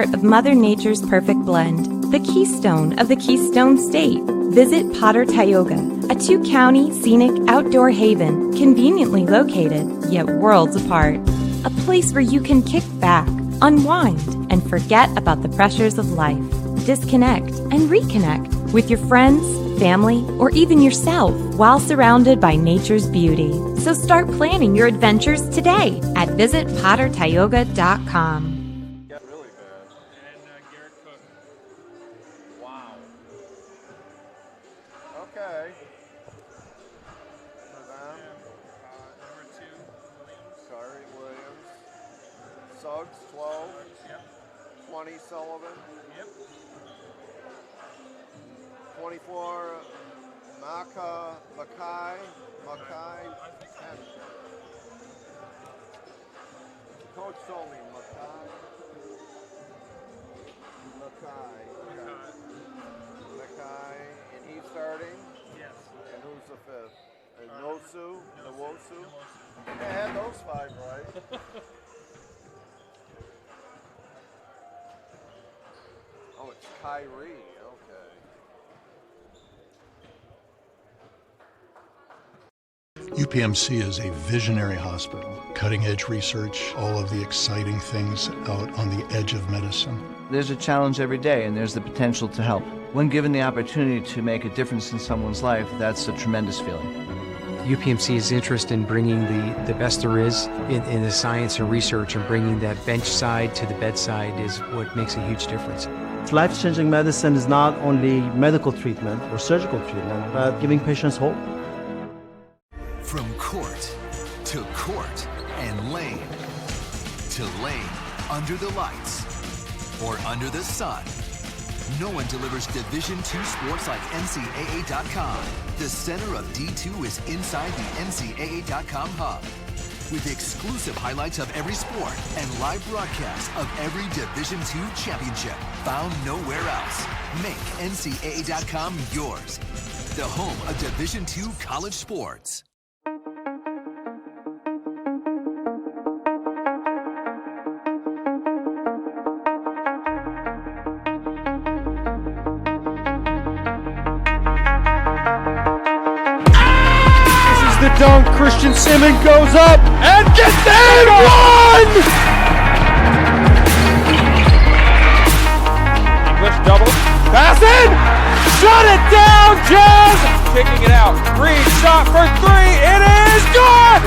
part of Mother Nature's perfect blend, the keystone of the Keystone State. Visit Potter Tioga, a 2-county scenic outdoor haven conveniently located, yet worlds apart. A place where you can kick back, unwind, and forget about the pressures of life. Disconnect and reconnect with your friends, family, or even yourself while surrounded by nature's beauty. So start planning your adventures today at visitpottertioga.com. Okay. Number 2, Williams. Sorry, Williams. Suggs, 12. Yep. 20, Sullivan. Yep. 24, Mackay, 10. Coach told me Mackay. And he's starting? Yes. And who's the fifth? Nwosu? I had those 5 right. Oh, it's Kyrie. Okay. UPMC is a visionary hospital, cutting-edge research, all of the exciting things out on the edge of medicine. There's a challenge every day, and there's the potential to help. When given the opportunity to make a difference in someone's life, that's a tremendous feeling. UPMC's interest in bringing the best there is in the science and research and bringing that bench side to the bedside is what makes a huge difference. Life-changing medicine is not only medical treatment or surgical treatment, but giving patients hope. From court to court and lane to lane, under the lights or under the sun, no one delivers Division II sports like NCAA.com. The center of D2 is inside the NCAA.com hub, with exclusive highlights of every sport and live broadcasts of every Division II championship, found nowhere else. Make NCAA.com yours, the home of Division II college sports. The dunk, Christian Simmons goes up and gets and one! English double, pass in, shut it down, Jazz! Kicking it out, Green shot for 3, it is good!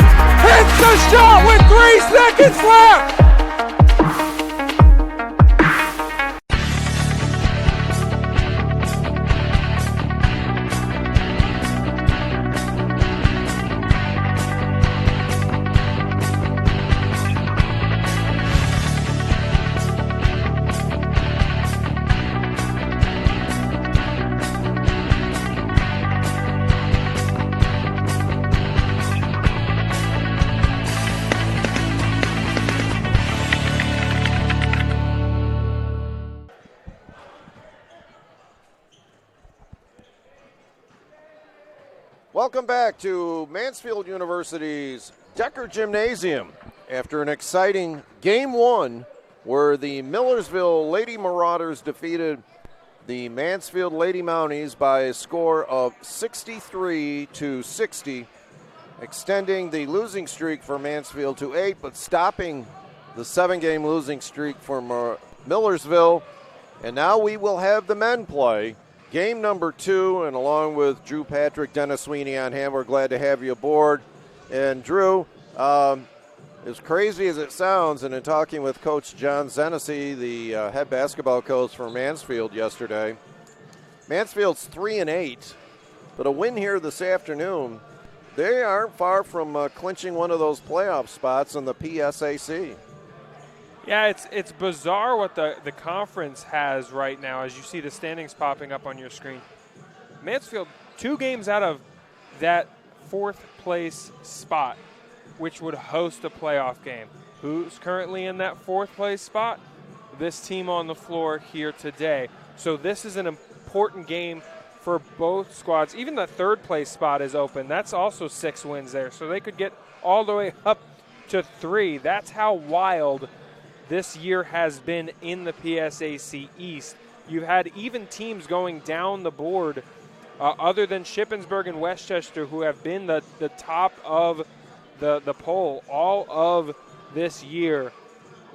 Hits the shot with 3 seconds left! Welcome back to Mansfield University's Decker Gymnasium. After an exciting Game 1 where the Millersville Lady Marauders defeated the Mansfield Lady Mounties by a score of 63-60, extending the losing streak for Mansfield to 8, but stopping the 7-game losing streak for Millersville. And now we will have the men play game number 2, and along with Drew Patrick, Dennis Sweeney on hand, we're glad to have you aboard. And Drew, as crazy as it sounds, and in talking with Coach John Zenesey, the head basketball coach for Mansfield yesterday, Mansfield's 3-8, but a win here this afternoon, they aren't far from clinching one of those playoff spots in the PSAC. Yeah, it's bizarre what the conference has right now as you see the standings popping up on your screen. Mansfield 2 games out of that 4th place spot, which would host a playoff game. Who's currently in that 4th place spot? This team on the floor here today. So this is an important game for both squads. Even the 3rd place spot is open. That's also 6 wins there. So they could get all the way up to 3. That's how wild this year has been in the PSAC East. You've had even teams going down the board other than Shippensburg and Westchester, who have been the top of the poll all of this year.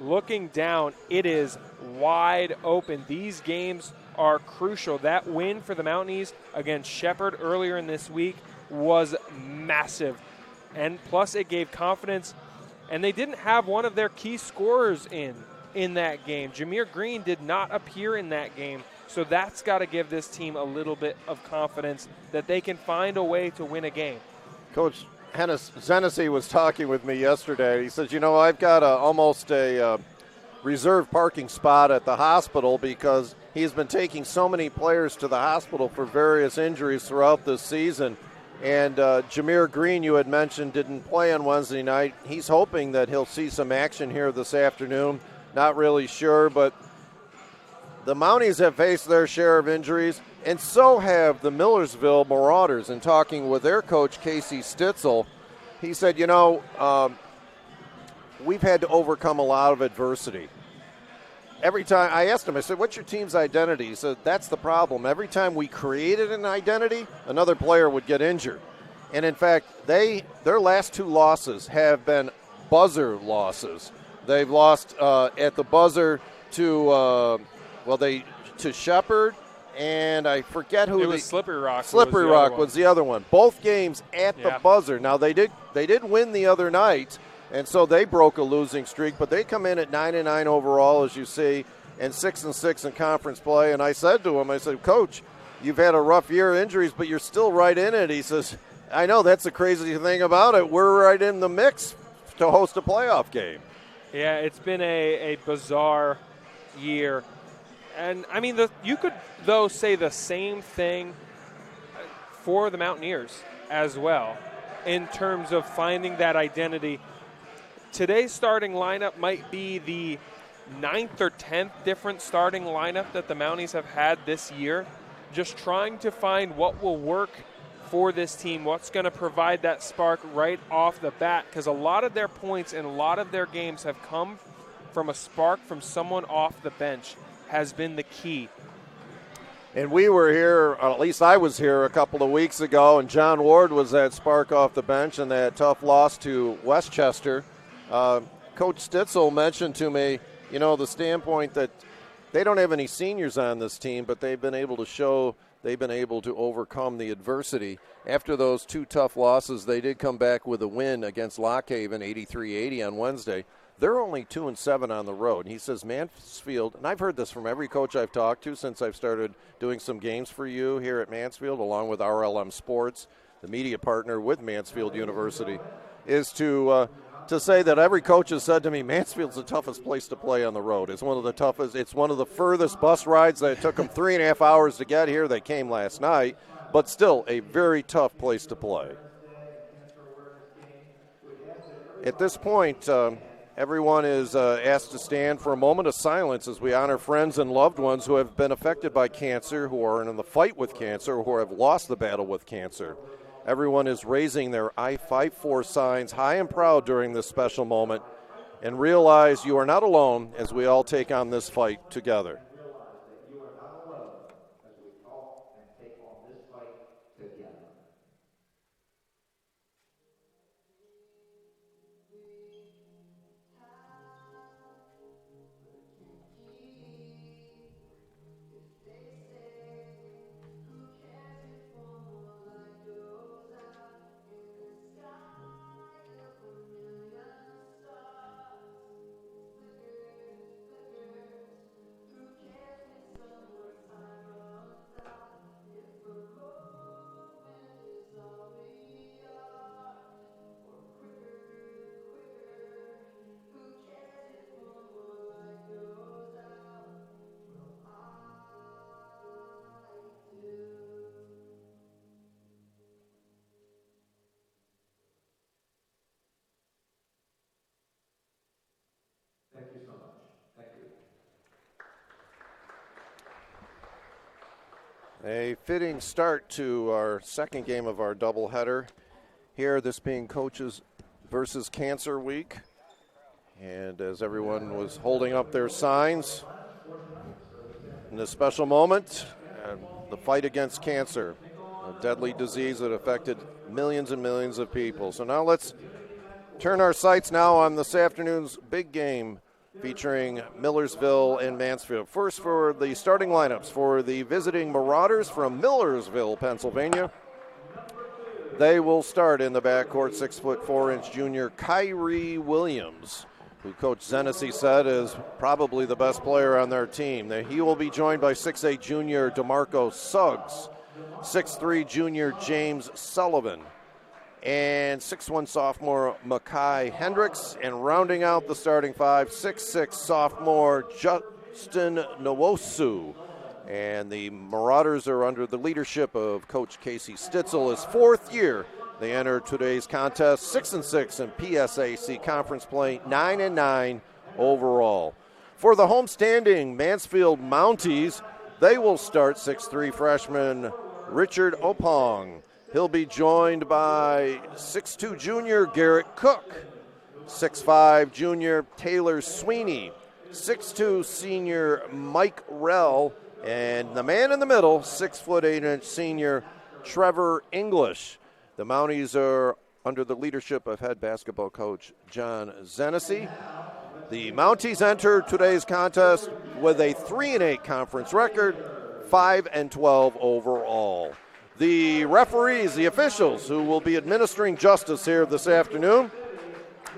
Looking down, it is wide open. These games are crucial. That win for the Mounties against Shepherd earlier in this week was massive. And plus it gave confidence. And they didn't have one of their key scorers in that game. Jameer Green did not appear in that game. So that's got to give this team a little bit of confidence that they can find a way to win a game. Coach Zenesi was talking with me yesterday. He says, I've got almost a reserved parking spot at the hospital because he's been taking so many players to the hospital for various injuries throughout this season. And Jameer Green, you had mentioned, didn't play on Wednesday night. He's hoping that he'll see some action here this afternoon. Not really sure, but the Mounties have faced their share of injuries, and so have the Millersville Marauders. In talking with their coach, Casey Stitzel, he said, we've had to overcome a lot of adversity. Every time I asked him, I said, what's your team's identity? He said, that's the problem. Every time we created an identity, another player would get injured. And in fact, their last two losses have been buzzer losses. They've lost at the buzzer to Shepherd, and I forget who it was. Slippery Rock. Slippery Rock was the other one. Both games at the buzzer. Now they did win the other night, and so they broke a losing streak. But they come in at 9-9 overall, as you see, and 6-6 in conference play. And I said to him, Coach, you've had a rough year of injuries, but you're still right in it. He says, I know, that's the crazy thing about it. We're right in the mix to host a playoff game. Yeah, it's been a bizarre year. And, I mean, you could, though, say the same thing for the Mountaineers as well in terms of finding that identity. Today's starting lineup might be the 9th or 10th different starting lineup that the Mounties have had this year, just trying to find what will work for this team, what's going to provide that spark right off the bat, because a lot of their points in a lot of their games have come from a spark from someone off the bench has been the key. And we were here, or at least I was here a couple of weeks ago, and John Ward was that spark off the bench in that tough loss to Westchester. Coach Stitzel mentioned to me, the standpoint that they don't have any seniors on this team, but they've been able to show they've been able to overcome the adversity. After those two tough losses, they did come back with a win against Lockhaven, 83-80 on Wednesday. They're only 2-7 on the road. And he says Mansfield, and I've heard this from every coach I've talked to since I've started doing some games for you here at Mansfield, along with RLM Sports, the media partner with Mansfield University, is to say that every coach has said to me, Mansfield's the toughest place to play on the road. It's one of the toughest. It's one of the furthest bus rides that it took them 3.5 hours to get here. They came last night, but still a very tough place to play. At this point, everyone is asked to stand for a moment of silence as we honor friends and loved ones who have been affected by cancer, who are in the fight with cancer, or who have lost the battle with cancer. Everyone is raising their I Fight For signs high and proud during this special moment, and realize you are not alone as we all take on this fight together. Thank you so much. Thank you. A fitting start to our second game of our doubleheader. Here, this being Coaches versus Cancer Week. And as everyone was holding up their signs in this special moment, the fight against cancer, a deadly disease that affected millions and millions of people. So now let's turn our sights now on this afternoon's big game featuring Millersville and Mansfield. First, for the starting lineups for the visiting Marauders from Millersville, Pennsylvania. They will start in the backcourt 6'4" junior Kyrie Williams, who Coach Zenesi said is probably the best player on their team. He will be joined by 6'8" junior DeMarco Suggs, 6'3" junior James Sullivan, and 6'1" sophomore Makai Hendricks, and rounding out the starting five, 6'6" sophomore Justin Nwosu. And the Marauders are under the leadership of Coach Casey Stitzel. His fourth year, they enter today's contest 6-6 in PSAC conference play, 9-9 overall. For the homestanding Mansfield Mounties, they will start 6'3" freshman Richard Opong. He'll be joined by 6'2" junior Garrett Cook, 6'5" junior Taylor Sweeney, 6'2" senior Mike Rell, and the man in the middle, 6'8" senior Trevor English. The Mounties are under the leadership of head basketball coach John Zenesi. The Mounties enter today's contest with a 3-8 conference record, 5-12 overall. The referees, the officials who will be administering justice here this afternoon,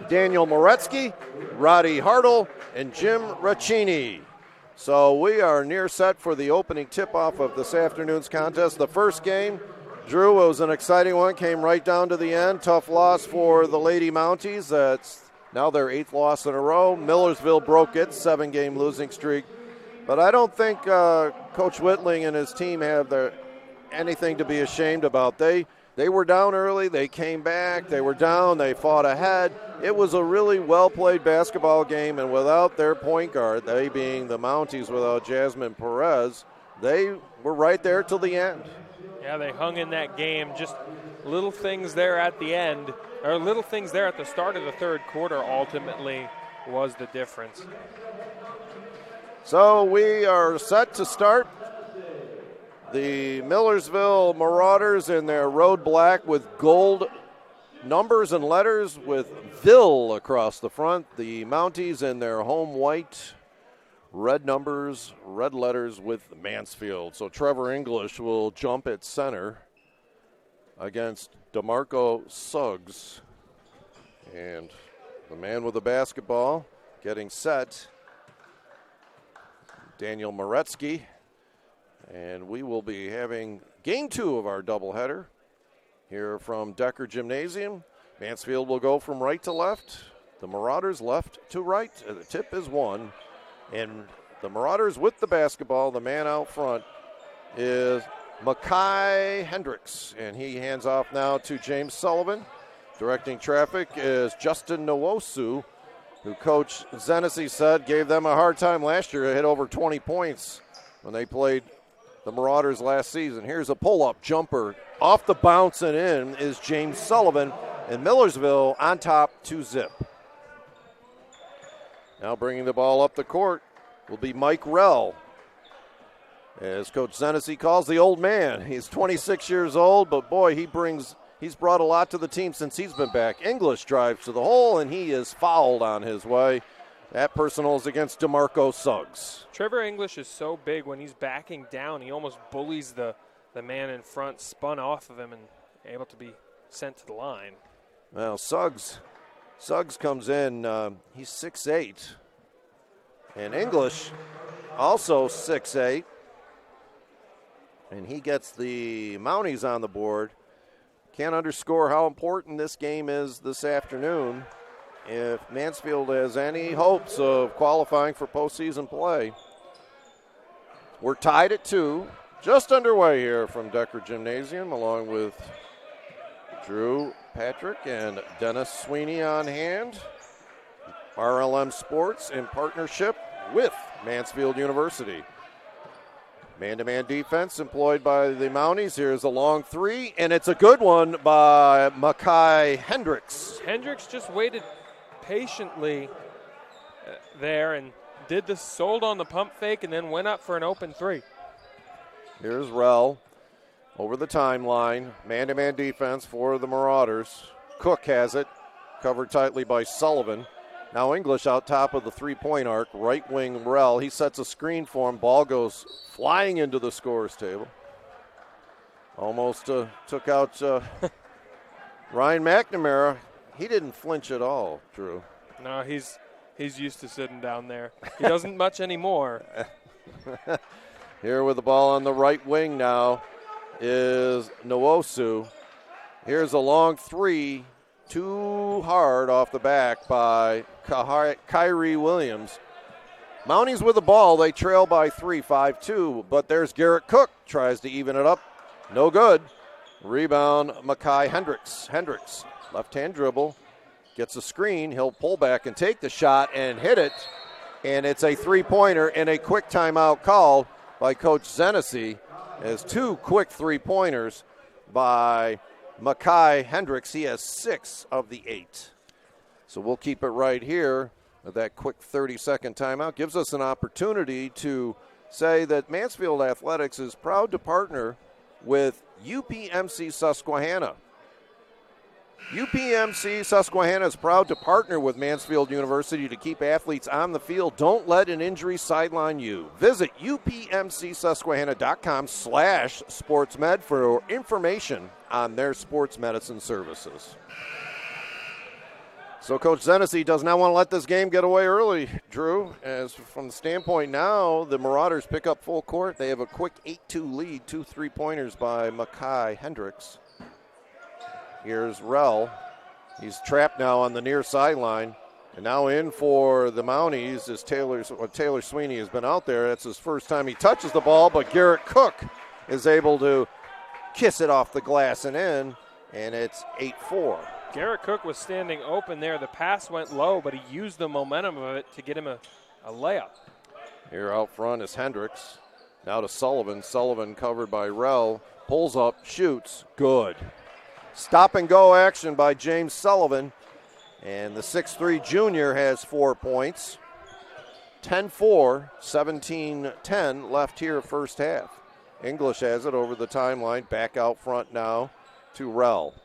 Daniel Moretsky, Roddy Hartle, and Jim Raccini. So we are near set for the opening tip-off of this afternoon's contest. The first game, Drew, was an exciting one, came right down to the end. Tough loss for the Lady Mounties. That's now their 8th loss in a row. Millersville broke its 7-game losing streak. But I don't think Coach Whitling and his team have anything to be ashamed about. They were down early, they came back, they were down, they fought ahead. It was a really well-played basketball game, and without their point guard, they being the Mounties without Jasmine Perez, they were right there till the end. Yeah, they hung in that game. Just little things there at the end, or little things there at the start of the third quarter ultimately was the difference. So we are set to start. The Millersville Marauders in their road black with gold numbers and letters with Ville across the front. The Mounties in their home white, red numbers, red letters with Mansfield. So Trevor English will jump at center against DeMarco Suggs. And the man with the basketball getting set, Daniel Moretsky. And we will be having game 2 of our doubleheader here from Decker Gymnasium. Mansfield will go from right to left. The Marauders left to right. The tip is 1. And the Marauders with the basketball, the man out front is Makai Hendricks. And he hands off now to James Sullivan. Directing traffic is Justin Nwosu, who Coach Zenesi said gave them a hard time last year. They hit over 20 points when they played the Marauders last season. Here's a pull-up jumper. Off the bounce and in is James Sullivan, and Millersville on top 2-zip. Now bringing the ball up the court will be Mike Rell, as Coach Zenesi calls the old man. He's 26 years old, but boy, he's brought a lot to the team since he's been back. English drives to the hole, and he is fouled on his way. That personal is against DeMarco Suggs. Trevor English is so big when he's backing down, he almost bullies the man in front, spun off of him, and able to be sent to the line. Well, Suggs comes in, he's 6'8", and English also 6'8", and he gets the Mounties on the board. Can't underscore how important this game is this afternoon. If Mansfield has any hopes of qualifying for postseason play. We're tied at 2, just underway here from Decker Gymnasium, along with Drew Patrick and Dennis Sweeney on hand. RLM Sports in partnership with Mansfield University. Man-to-man defense employed by the Mounties. Here's a long 3, and it's a good one by Makai Hendricks. Hendricks just waited patiently there and did the sold on the pump fake and then went up for an open three. Here's Rell over the timeline. Man-to-man defense for the Marauders. Cook has it, covered tightly by Sullivan. Now English out top of the three-point arc. Right wing Rell. He sets a screen for him. Ball goes flying into the scorer's table. Almost took out Ryan McNamara. He didn't flinch at all, Drew. No, he's used to sitting down there. He doesn't much anymore. Here with the ball on the right wing now is Nwosu. Here's a long three, too hard off the back by Kyrie Williams. Mounties with the ball. They trail by 3, 5-2, but there's Garrett Cook. Tries to even it up. No good. Rebound, Makai Hendricks. Hendricks, left-hand dribble, gets a screen. He'll pull back and take the shot and hit it. And it's a three-pointer and a quick timeout called by Coach Zenesi as 2 quick three-pointers by Makai Hendricks. He has 6 of the 8. So we'll keep it right here. That quick 30-second timeout gives us an opportunity to say that Mansfield Athletics is proud to partner with UPMC Susquehanna. UPMC Susquehanna is proud to partner with Mansfield University to keep athletes on the field. Don't let an injury sideline you. Visit upmcsusquehanna.com/sportsmed for information on their sports medicine services. So Coach Zenesi does not want to let this game get away early, Drew. As from the standpoint now, the Marauders pick up full court. They have a quick 8-2 lead, 2 3-pointers by Makai Hendricks. Here's Rell. He's trapped now on the near sideline. And now in for the Mounties is Taylor Sweeney has been out there. That's his first time he touches the ball, but Garrett Cook is able to kiss it off the glass and in, and it's 8-4. Garrett Cook was standing open there. The pass went low, but he used the momentum of it to get him a layup. Here out front is Hendricks. Now to Sullivan. Sullivan covered by Rell. Pulls up, shoots. Good. Stop and go action by James Sullivan. And the 6'3 junior has 4 points. 10-4, 17-10 left here first half. English has it over the timeline. Back out front now to Rell.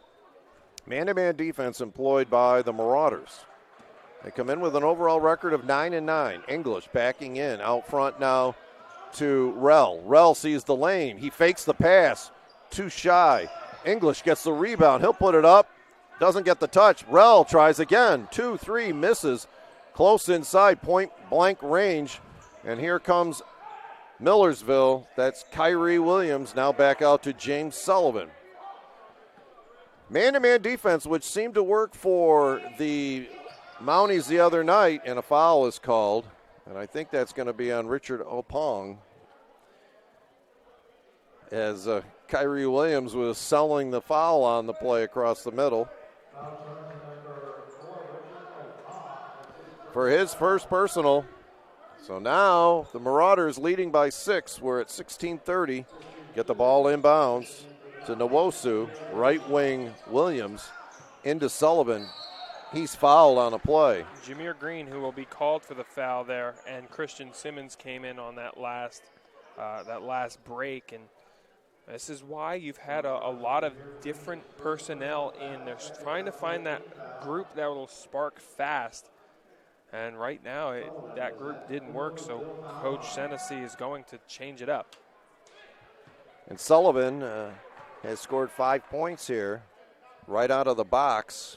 Man-to-man defense employed by the Marauders. They come in with an overall record of 9-9. English backing in out front now to Rell. Rell sees the lane. He fakes the pass. Too shy. English gets the rebound. He'll put it up. Doesn't get the touch. Rell tries again. 2-3 misses. Close inside point blank range. And here comes Millersville. That's Kyrie Williams. Now back out to James Sullivan. Man-to-man defense, which seemed to work for the Mounties the other night, and a foul is called. And I think that's going to be on Richard Opong, as Kyrie Williams was selling the foul on the play across the middle. For his first personal. So now the Marauders leading by 6. We're at 16:30. Get the ball inbounds to Nwosu, right wing Williams, into Sullivan. He's fouled on a play. Jameer Green, who will be called for the foul there, and Christian Simmons came in on that last break. And this is why you've had a lot of different personnel in. They're trying to find that group that will spark fast. And right now, that group didn't work, so Coach Zenesi is going to change it up. And Sullivan has scored 5 points here, right out of the box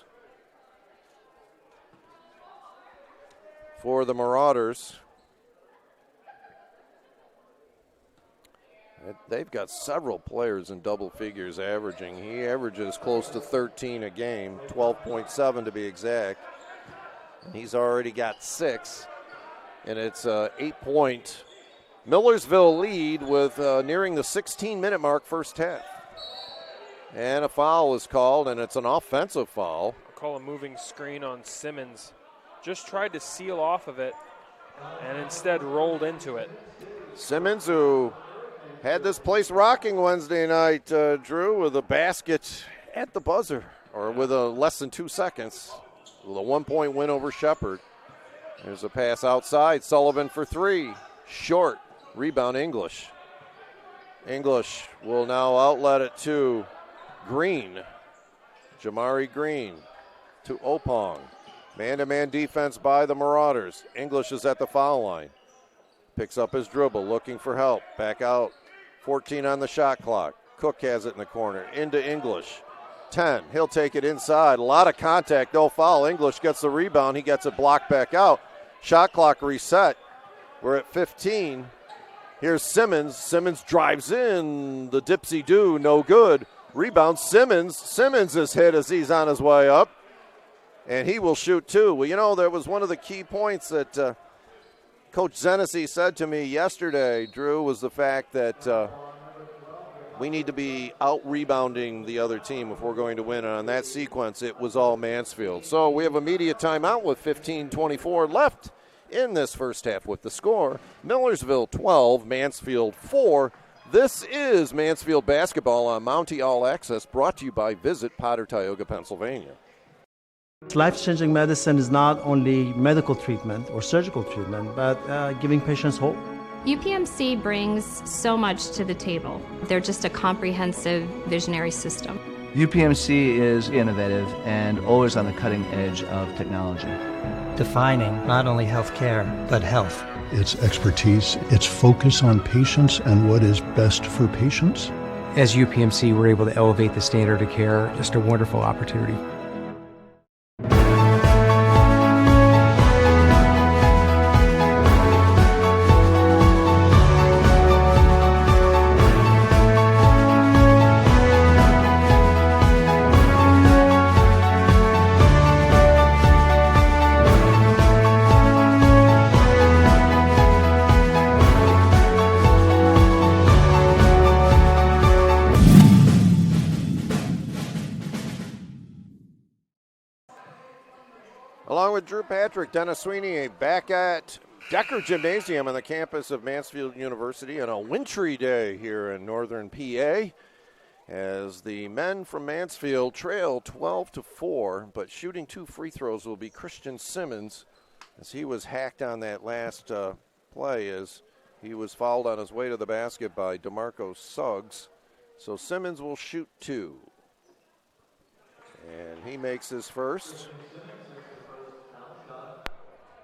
for the Marauders. They've got several players in double figures averaging. He averages close to 13 a game, 12.7 to be exact. And he's already got 6. And it's an 8-point Millersville lead with nearing the 16-minute mark first half. And a foul is called, and it's an offensive foul. I'll call a moving screen on Simmons. Just tried to seal off of it and instead rolled into it. Simmons, who had this place rocking Wednesday night, Drew, with a basket at the buzzer, or with less than 2 seconds, with a 1-point win over Shepherd. There's a pass outside. Sullivan for three. Short. Rebound English. English will now outlet it to Green. Jamari Green to Opong. Man-to-man defense by the Marauders. English is at the foul line. Picks up his dribble, looking for help. Back out. 14 on the shot clock. Cook has it in the corner. Into English. 10. He'll take it inside. A lot of contact, no foul. English gets the rebound. He gets it blocked back out. Shot clock reset. We're at 15. Here's Simmons. Simmons drives in. The dipsy-do, no good. Rebound, Simmons. Simmons is hit as he's on his way up. And he will shoot two. Well, you know, there was one of the key points that Coach Zenesi said to me yesterday, Drew, was the fact that we need to be out-rebounding the other team if we're going to win. And on that sequence, it was all Mansfield. So we have a media timeout with 15:24 left in this first half with the score. Millersville 12, Mansfield 4. This is Mansfield basketball on Mountie All Access, brought to you by Visit Potter, Tioga, Pennsylvania. Life-changing medicine is not only medical treatment or surgical treatment, but giving patients hope. UPMC brings so much to the table. They're just a comprehensive visionary system. UPMC is innovative and always on the cutting edge of technology. Defining not only healthcare, but health. Its expertise, its focus on patients and what is best for patients. As UPMC, we're able to elevate the standard of care. Just a wonderful opportunity. Along with Drew Patrick, Dennis Sweeney back at Decker Gymnasium on the campus of Mansfield University on a wintry day here in northern PA, as the men from Mansfield trail 12-4, but shooting two free throws will be Christian Simmons, as he was hacked on that last play as he was fouled on his way to the basket by DeMarco Suggs. So Simmons will shoot two, and he makes his first.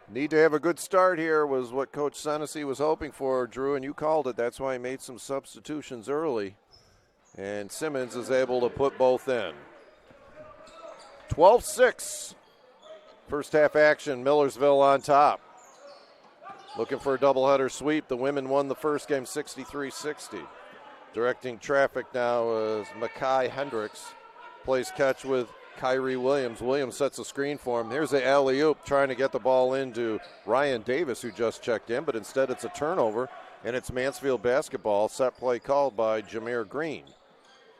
Need to have a good start here was what Coach Zenesi was hoping for, Drew, and you called it. That's why he made some substitutions early. And Simmons is able to put both in. 12-6. First half action, Millersville on top. Looking for a doubleheader sweep. The women won the first game 63-60. Directing traffic now is Makai Hendricks. Plays catch with Kyrie Williams. Williams sets a screen for him. Here's the alley-oop, trying to get the ball into Ryan Davis, who just checked in, but instead it's a turnover, and it's Mansfield basketball. Set play called by Jameer Green.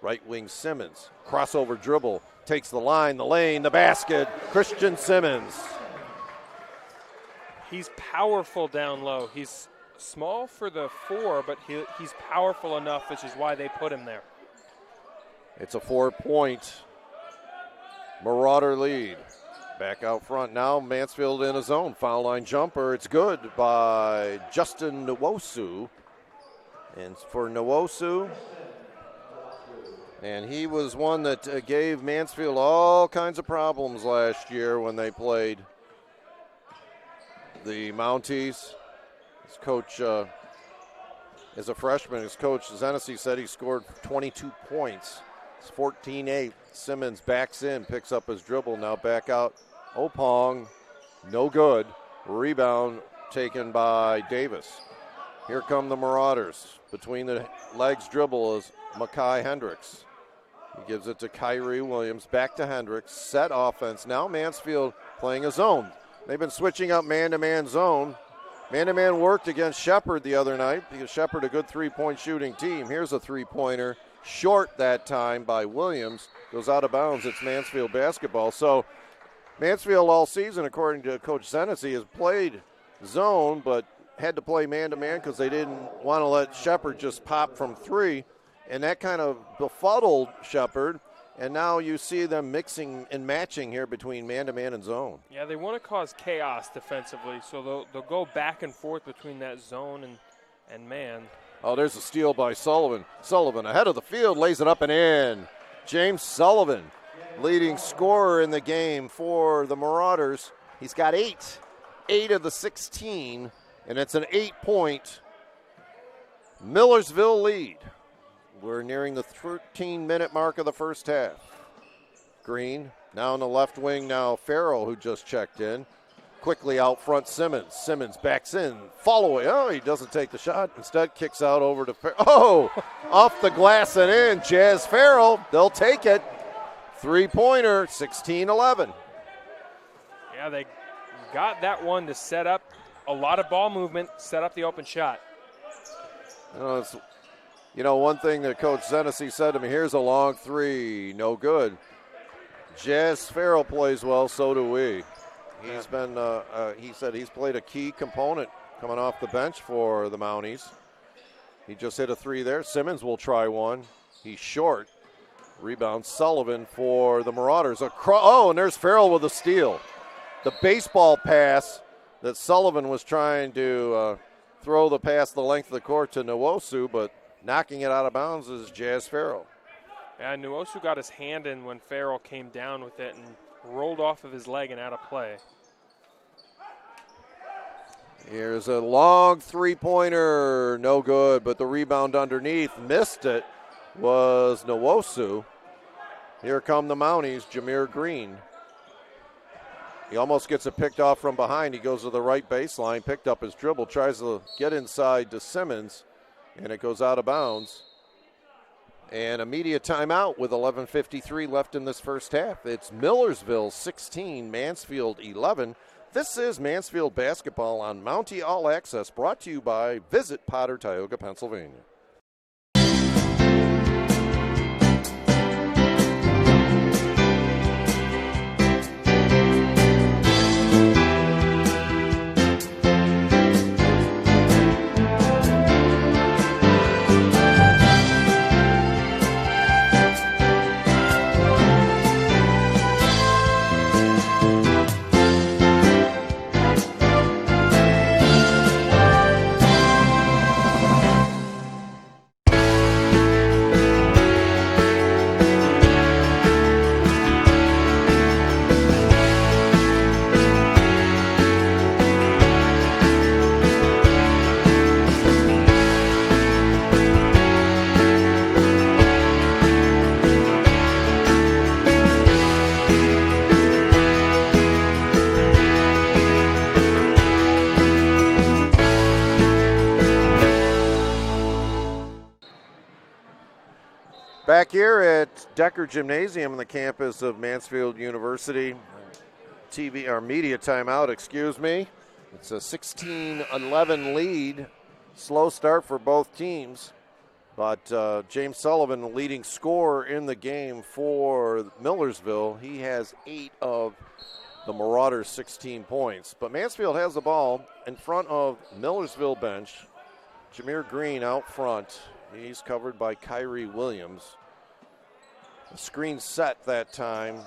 Right wing Simmons. Crossover dribble. Takes the line, the lane, the basket. Christian Simmons. He's powerful down low. He's small for the four, but he's powerful enough, which is why they put him there. It's a 4-point Marauder lead. Back out front now, Mansfield in a zone. Foul line jumper. It's good by Justin Nwosu. And for Nwosu, and he was one that gave Mansfield all kinds of problems last year when they played the Mounties. His coach, as a freshman, his coach Zenesi said he scored 22 points. It's 14-8. Simmons backs in, picks up his dribble, now back out. Opong, no good. Rebound taken by Davis. Here come the Marauders. Between the legs dribble is Makai Hendricks. He gives it to Kyrie Williams, back to Hendricks. Set offense. Now Mansfield playing a zone. They've been switching up man-to-man zone. Man-to-man worked against Shepherd the other night because Shepherd a good three-point shooting team. Here's a three-pointer. Short that time by Williams. Goes out of bounds. It's Mansfield basketball. So Mansfield all season, according to Coach Zenesi, has played zone but had to play man-to-man because they didn't want to let Shepherd just pop from three. And that kind of befuddled Shepherd. And now you see them mixing and matching here between man-to-man and zone. Yeah, they want to cause chaos defensively, so they'll go back and forth between that zone and man. Oh, there's a steal by Sullivan. Sullivan ahead of the field, lays it up and in. James Sullivan, leading scorer in the game for the Marauders. He's got 8 of the 16, and it's an 8-point Millersville lead. We're nearing the 13-minute mark of the first half. Green now in the left wing, now Farrell, who just checked in. Quickly out front, Simmons. Simmons backs in, follow it. Oh, he doesn't take the shot. Instead, kicks out over to Farrell. Oh, off the glass and in. Jazz Farrell, they'll take it. Three-pointer, 16-11. Yeah, they got that one to set up a lot of ball movement, set up the open shot. One thing that Coach Zenesi said to me, here's a long three, no good. Jazz Farrell plays well, so do we. He's been, he said he's played a key component coming off the bench for the Mounties. He just hit a three there. Simmons will try one. He's short. Rebound Sullivan for the Marauders. And there's Farrell with a steal. The baseball pass that Sullivan was trying to throw the pass the length of the court to Nwosu, but knocking it out of bounds is Jazz Farrell. Yeah, Nwosu got his hand in when Farrell came down with it and rolled off of his leg and out of play. Here's a long three-pointer, no good, but the rebound underneath, missed it, was Nwosu. Here come the Mounties, Jameer Green. He almost gets it picked off from behind. He goes to the right baseline, picked up his dribble, tries to get inside to Simmons, and it goes out of bounds. And immediate timeout with 11:53 left in this first half. It's Millersville 16, Mansfield 11. This is Mansfield basketball on Mountie All Access, brought to you by Visit Potter, Tioga, Pennsylvania. Back here at Decker Gymnasium on the campus of Mansfield University. Media timeout, excuse me. It's a 16-11 lead. Slow start for both teams. But James Sullivan, the leading scorer in the game for Millersville. He has 8 of the Marauders' 16 points. But Mansfield has the ball in front of Millersville bench. Jameer Green out front. He's covered by Kyrie Williams. The screen set that time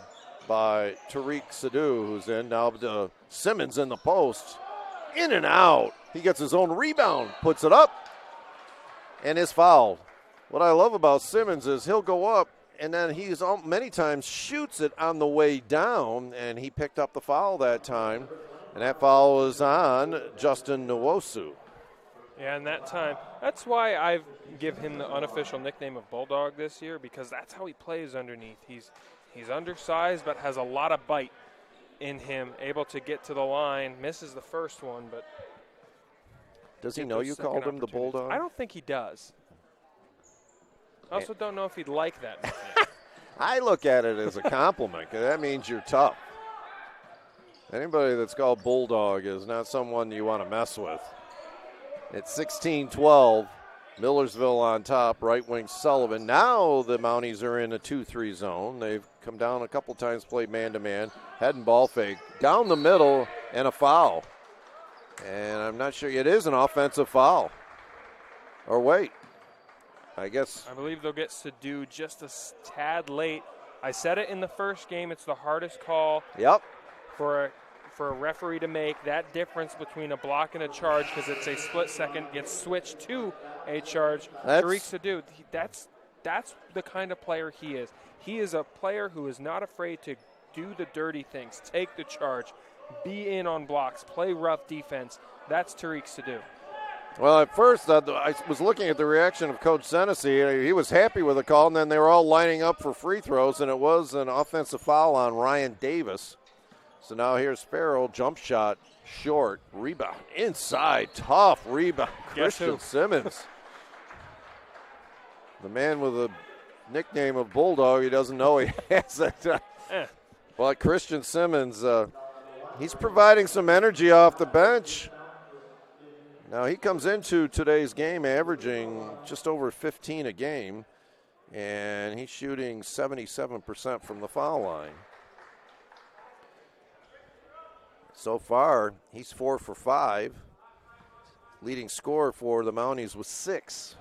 by Tariq Sadhu, who's in. Now Simmons in the post. In and out. He gets his own rebound, puts it up, and is fouled. What I love about Simmons is he'll go up, and then he's many times shoots it on the way down, and he picked up the foul that time. And that foul is on Justin Nwosu. Yeah, and that time, that's why I give him the unofficial nickname of Bulldog this year, because that's how he plays underneath. He's undersized but has a lot of bite in him, able to get to the line, misses the first one, but does he know you called him the Bulldog? I don't think he does. I also don't know if he'd like that. I look at it as a compliment, because that means you're tough. Anybody that's called Bulldog is not someone you want to mess with. It's 16-12, Millersville on top, right wing Sullivan. Now the Mounties are in a 2-3 zone. They've come down a couple times, played man-to-man, head and ball fake. Down the middle and a foul. And I'm not sure, it is an offensive foul. Or wait, I guess. I believe they'll get Sadhu just a tad late I said it in the first game. It's the hardest call for a referee to make. That difference between a block and a charge, because it's a split second, gets switched to a charge. Tariq Sadhu, that's the kind of player he is. He is a player who is not afraid to do the dirty things, take the charge, be in on blocks, play rough defense. That's Tariq Sadhu. Well, at first, I was looking at the reaction of Coach Senesi. He was happy with the call, and then they were all lining up for free throws, and it was an offensive foul on Ryan Davis. So now here's Farrell, jump shot, short, rebound, inside, tough rebound. Christian Simmons. The man with a nickname of Bulldog, he doesn't know he has it. But Christian Simmons, he's providing some energy off the bench. Now he comes into today's game averaging just over 15 a game, and he's shooting 77% from the foul line. So far, he's 4 for 5. Leading scorer for the Mounties was 6.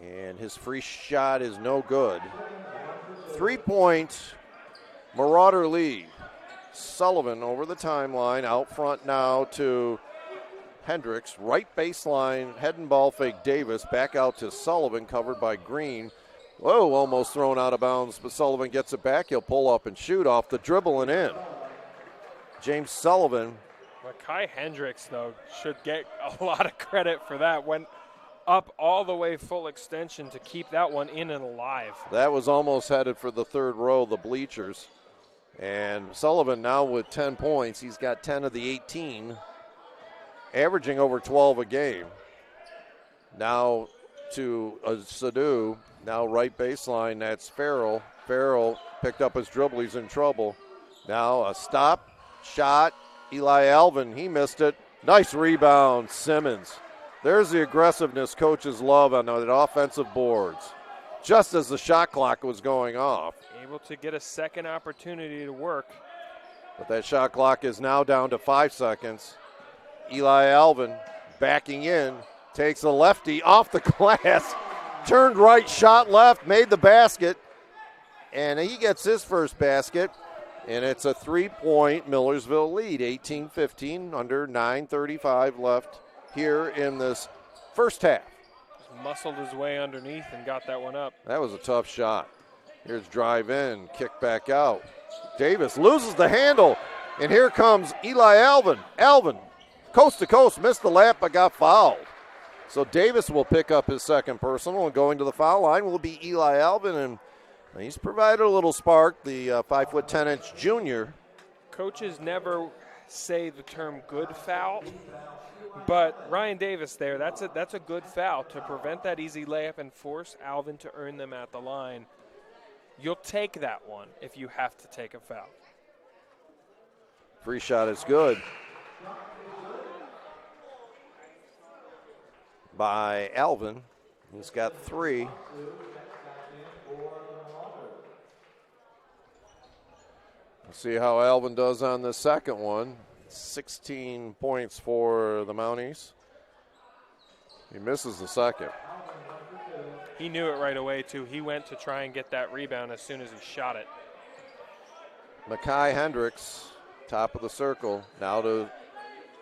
And his free shot is no good. 3-point Marauder lead. Sullivan over the timeline, out front now to Hendricks. Right baseline, head and ball fake Davis. Back out to Sullivan, covered by Green. Whoa, almost thrown out of bounds, but Sullivan gets it back. He'll pull up and shoot off the dribble and in. James Sullivan. Kai Hendricks, though, should get a lot of credit for that. Went up all the way full extension to keep that one in and alive. That was almost headed for the third row, the bleachers. And Sullivan now with 10 points. He's got 10 of the 18, averaging over 12 a game. Now to Sadhu, now right baseline, that's Farrell. Farrell picked up his dribble, he's in trouble. Now a stop, shot, Eli Alvin, he missed it. Nice rebound, Simmons. There's the aggressiveness coaches love on the offensive boards, just as the shot clock was going off. Able to get a second opportunity to work. But that shot clock is now down to 5 seconds. Eli Alvin backing in, takes a lefty off the glass, turned right, shot left, made the basket, and he gets his first basket, and it's a 3-point Millersville lead, 18-15, under 9:35 left here in this first half. Just muscled his way underneath and got that one up. That was a tough shot. Here's drive in, kick back out. Davis loses the handle, and here comes Eli Alvin. Alvin, coast to coast, missed the layup but got fouled. So Davis will pick up his second personal, and going to the foul line will be Eli Alvin, and he's provided a little spark, the 5'10" junior. Coaches never say the term good foul, but Ryan Davis there, that's a good foul to prevent that easy layup and force Alvin to earn them at the line. You'll take that one if you have to take a foul. Free shot is good by Alvin. He's got 3. We'll see how Alvin does on the second one. 16 points for the Mounties. He misses the second. He knew it right away, too. He went to try and get that rebound as soon as he shot it. Makai Hendricks, top of the circle. Now to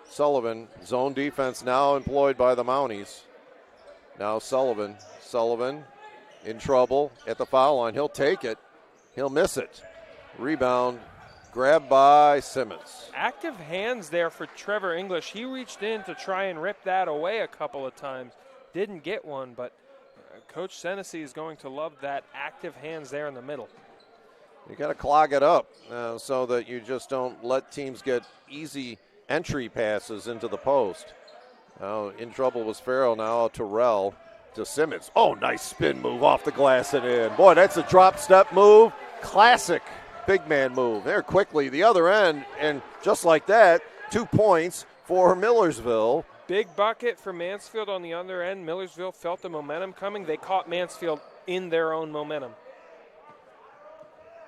Sullivan. Zone defense now employed by the Mounties. Now Sullivan. Sullivan in trouble at the foul line. He'll take it. He'll miss it. Rebound. Grabbed by Simmons. Active hands there for Trevor English. He reached in to try and rip that away a couple of times. Didn't get one, but Coach Senesi is going to love that active hands there in the middle. You got to clog it up so that you just don't let teams get easy entry passes into the post. Now in trouble was Farrell. Now Terrell to Simmons. Oh, nice spin move off the glass and in. Boy, that's a drop step move. Classic big man move. There quickly, the other end, and just like that, 2 points for Millersville. Big bucket for Mansfield on the other end. Millersville felt the momentum coming. They caught Mansfield in their own momentum.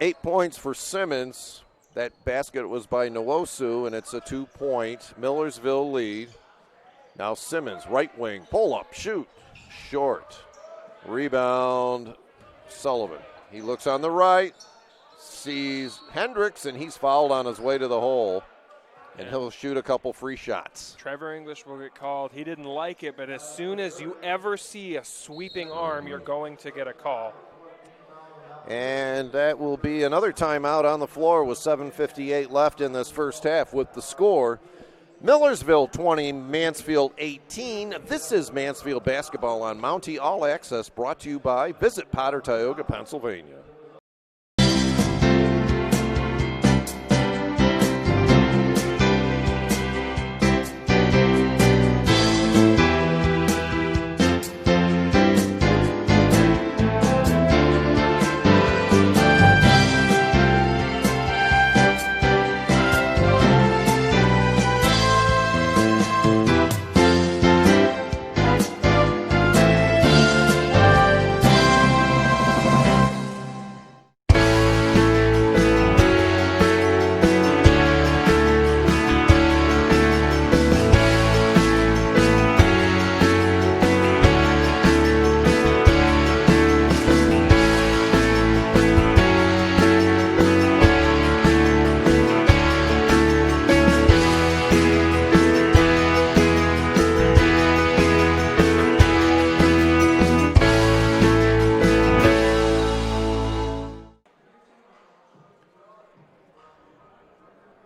8 points for Simmons. That basket was by Nwosu, and it's a 2-point Millersville lead. Now Simmons, right wing, pull up, shoot, short. Rebound, Sullivan. He looks on the right, sees Hendricks, and he's fouled on his way to the hole. And he'll shoot a couple free shots. Trevor English will get called. He didn't like it, but as soon as you ever see a sweeping arm, you're going to get a call. And that will be another timeout on the floor with 7:58 left in this first half with the score. Millersville 20, Mansfield 18. This is Mansfield basketball on Mountie All Access, brought to you by Visit Potter, Tioga, Pennsylvania.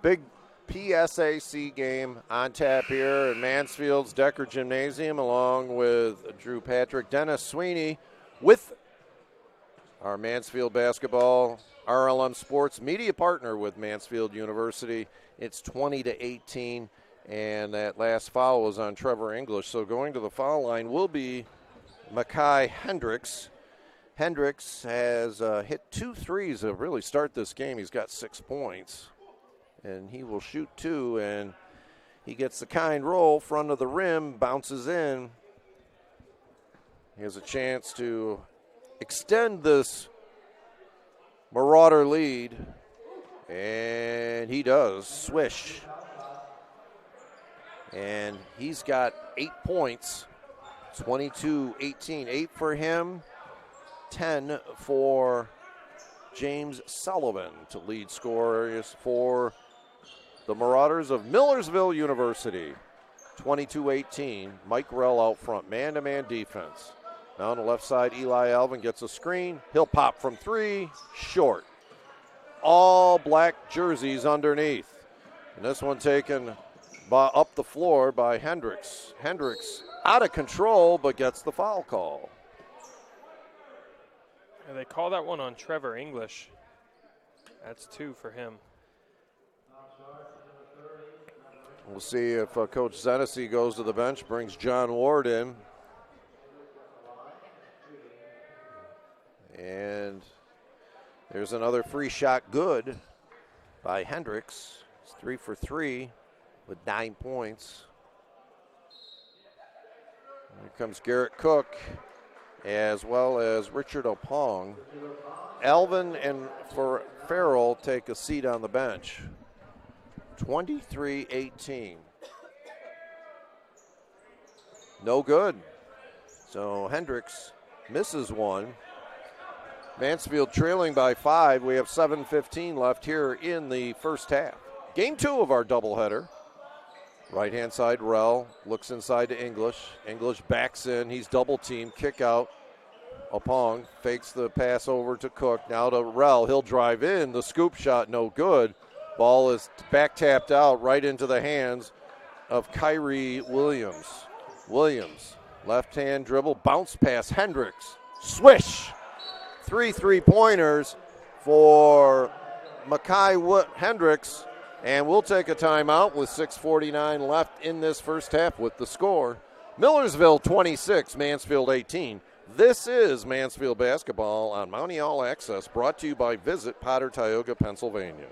Big PSAC game on tap here at Mansfield's Decker Gymnasium, along with Drew Patrick, Dennis Sweeney, with our Mansfield basketball RLM Sports media partner with Mansfield University. It's 20-18, and that last foul was on Trevor English. So going to the foul line will be Makai Hendricks. Hendricks has hit 2 threes to really start this game. He's got 6 points. And he will shoot 2, and he gets the kind roll, front of the rim, bounces in. He has a chance to extend this Marauder lead, and he does. Swish. And he's got 8 points, 22-18. 8 for him, 10 for James Sullivan to lead scorers for the Marauders of Millersville University. 22-18. Mike Rell out front, man-to-man defense. Now on the left side, Eli Alvin gets a screen. He'll pop from 3, short. All black jerseys underneath. And this one taken up the floor by Hendricks. Hendricks out of control, but gets the foul call. And they call that one on Trevor English. That's 2 for him. We'll see if Coach Zenesi goes to the bench, brings John Ward in. And there's another free shot good by Hendricks. It's 3 for 3 with 9 points. Here comes Garrett Cook, as well as Richard Opong. Alvin and Farrell take a seat on the bench. 23-18. No good. So Hendricks misses one. Mansfield trailing by 5. We have 7:15 left here in the first half. Game 2 of our doubleheader. Right-hand side, Rell looks inside to English. English backs in. He's double-teamed. Kick out. Opong fakes the pass over to Cook. Now to Rell. He'll drive in. The scoop shot, no good. Ball is back tapped out right into the hands of Kyrie Williams. Williams, left-hand dribble, bounce pass, Hendricks. Swish! 3 3-pointers for Makai Hendricks. And we'll take a timeout with 6:49 left in this first half with the score. Millersville 26, Mansfield 18. This is Mansfield basketball on Mountie All Access, brought to you by Visit Potter, Tioga, Pennsylvania.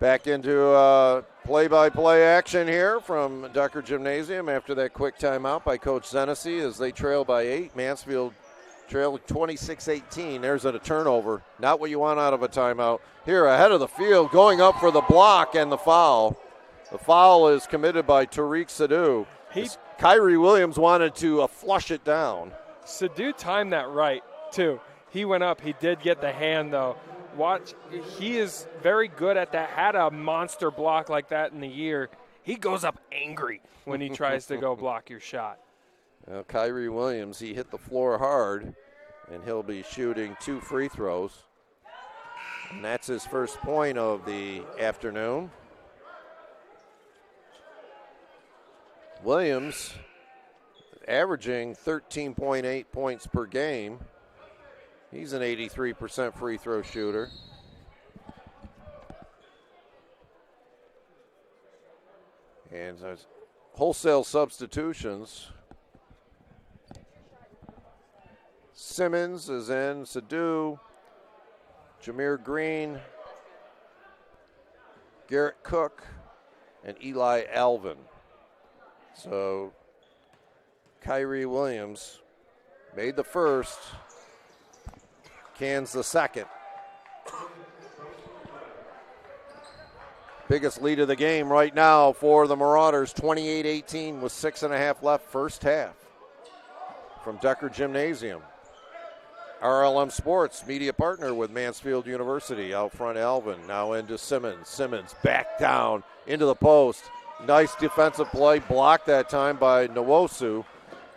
Back into play-by-play action here from Decker Gymnasium after that quick timeout by Coach Zenesi as they trail by 8. Mansfield trail 26-18. There's a turnover. Not what you want out of a timeout. Here ahead of the field, going up for the block and the foul. The foul is committed by Tariq Sadhu. Kyrie Williams wanted to flush it down. Sadhu timed that right, too. He went up. He did get the hand, though. Watch, he is very good at that. Had a monster block like that in the year. He goes up angry when he tries to go block your shot. Well, Kyrie Williams, he hit the floor hard, and he'll be shooting 2 free throws. And that's his first point of the afternoon. Williams averaging 13.8 points per game. He's an 83% free throw shooter. And there's wholesale substitutions. Simmons is in, Sadhu, Jameer Green, Garrett Cook, and Eli Alvin. So Kyrie Williams made the first, cans the second. Biggest lead of the game right now for the Marauders, 28-18 with 6.5 left, first half. From Decker Gymnasium. RLM Sports, media partner with Mansfield University. Out front, Alvin, now into Simmons. Simmons back down into the post. Nice defensive play, blocked that time by Nwosu.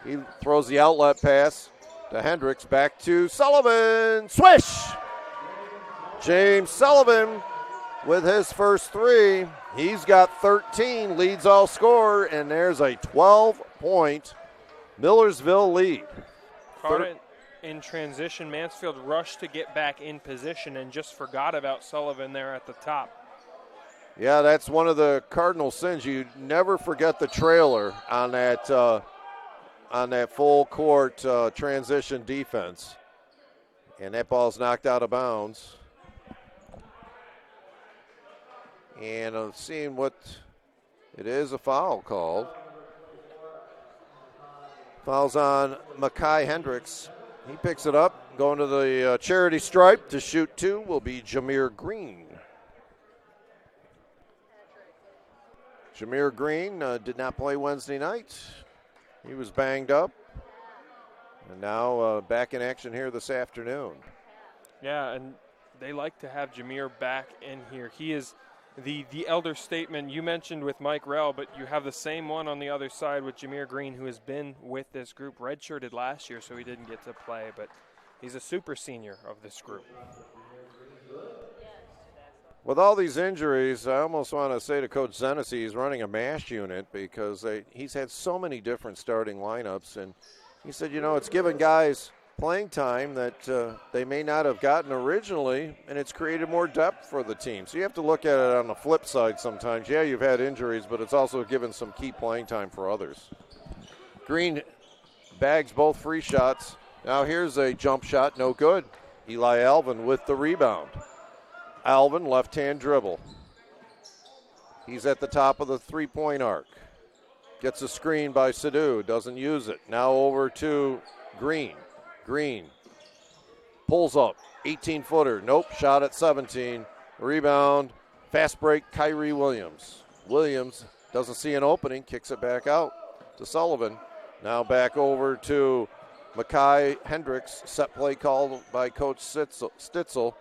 He throws the outlet pass to Hendricks, back to Sullivan. Swish! James Sullivan with his first 3. He's got 13, leads all score, and there's a 12-point Millersville lead. Caught it in transition. Mansfield rushed to get back in position and just forgot about Sullivan there at the top. Yeah, that's one of the cardinal sins. You never forget the trailer on that full court transition defense. And that ball's knocked out of bounds. And I'm seeing what it is, a foul called. Foul's on Makai Hendricks. He picks it up, going to the charity stripe to shoot 2 will be Jameer Green. Jameer Green did not play Wednesday night. He was banged up. And now back in action here this afternoon. Yeah, and they like to have Jameer back in here. He is the elder statesman you mentioned with Mike Rell, but you have the same one on the other side with Jameer Green, who has been with this group, redshirted last year, so he didn't get to play, but he's a super senior of this group. With all these injuries, I almost want to say to Coach Zenesi, he's running a MASH unit because he's had so many different starting lineups. And he said, it's given guys playing time that they may not have gotten originally, and it's created more depth for the team. So you have to look at it on the flip side sometimes. Yeah, you've had injuries, but it's also given some key playing time for others. Green bags both free shots. Now here's a jump shot, no good. Eli Alvin with the rebound. Alvin, left-hand dribble. He's at the top of the three-point arc. Gets a screen by Sadhu, doesn't use it. Now over to Green. Green pulls up, 18-footer. Nope, shot at 17. Rebound, fast break, Kyrie Williams. Williams doesn't see an opening, kicks it back out to Sullivan. Now back over to Makai Hendricks. Set play called by Coach Stitzel.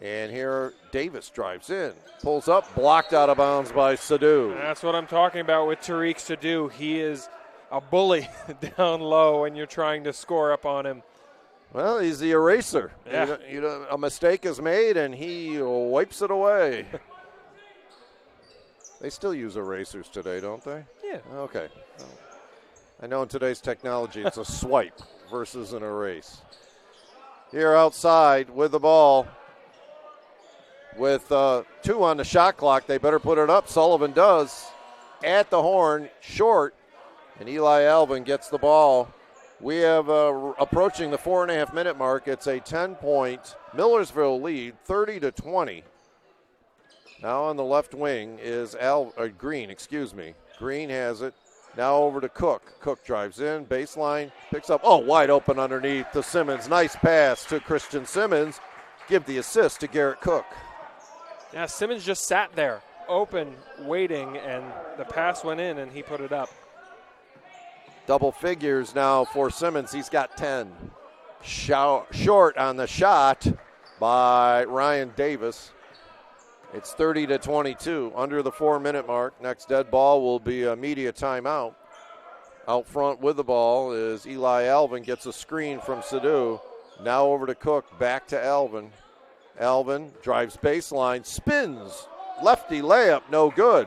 And here Davis drives in, pulls up, blocked out of bounds by Sadhu. That's what I'm talking about with Tariq Sadhu. He is a bully down low when you're trying to score up on him. Well, he's the eraser. Yeah. A mistake is made, and he wipes it away. They still use erasers today, don't they? Yeah. Okay. I know in today's technology it's a swipe versus an erase. Here outside with the ball. With 2 on the shot clock, they better put it up. Sullivan does. At the horn, short, and Eli Alvin gets the ball. We have approaching the 4.5-minute mark. It's a 10-point Millersville lead, 30-20. Now on the left wing is Green, Green has it. Now over to Cook. Cook drives in, baseline, picks up. Oh, wide open underneath to Simmons. Nice pass to Christian Simmons. Give the assist to Garrett Cook. Yeah, Simmons just sat there, open, waiting, and the pass went in, and he put it up. Double figures now for Simmons. He's got 10. Short on the shot by Ryan Davis. It's 30-22, under the 4-minute mark. Next dead ball will be a media timeout. Out front with the ball is Eli Alvin, gets a screen from Sadu. Now over to Cook, back to Alvin. Alvin drives baseline, spins, lefty layup, no good.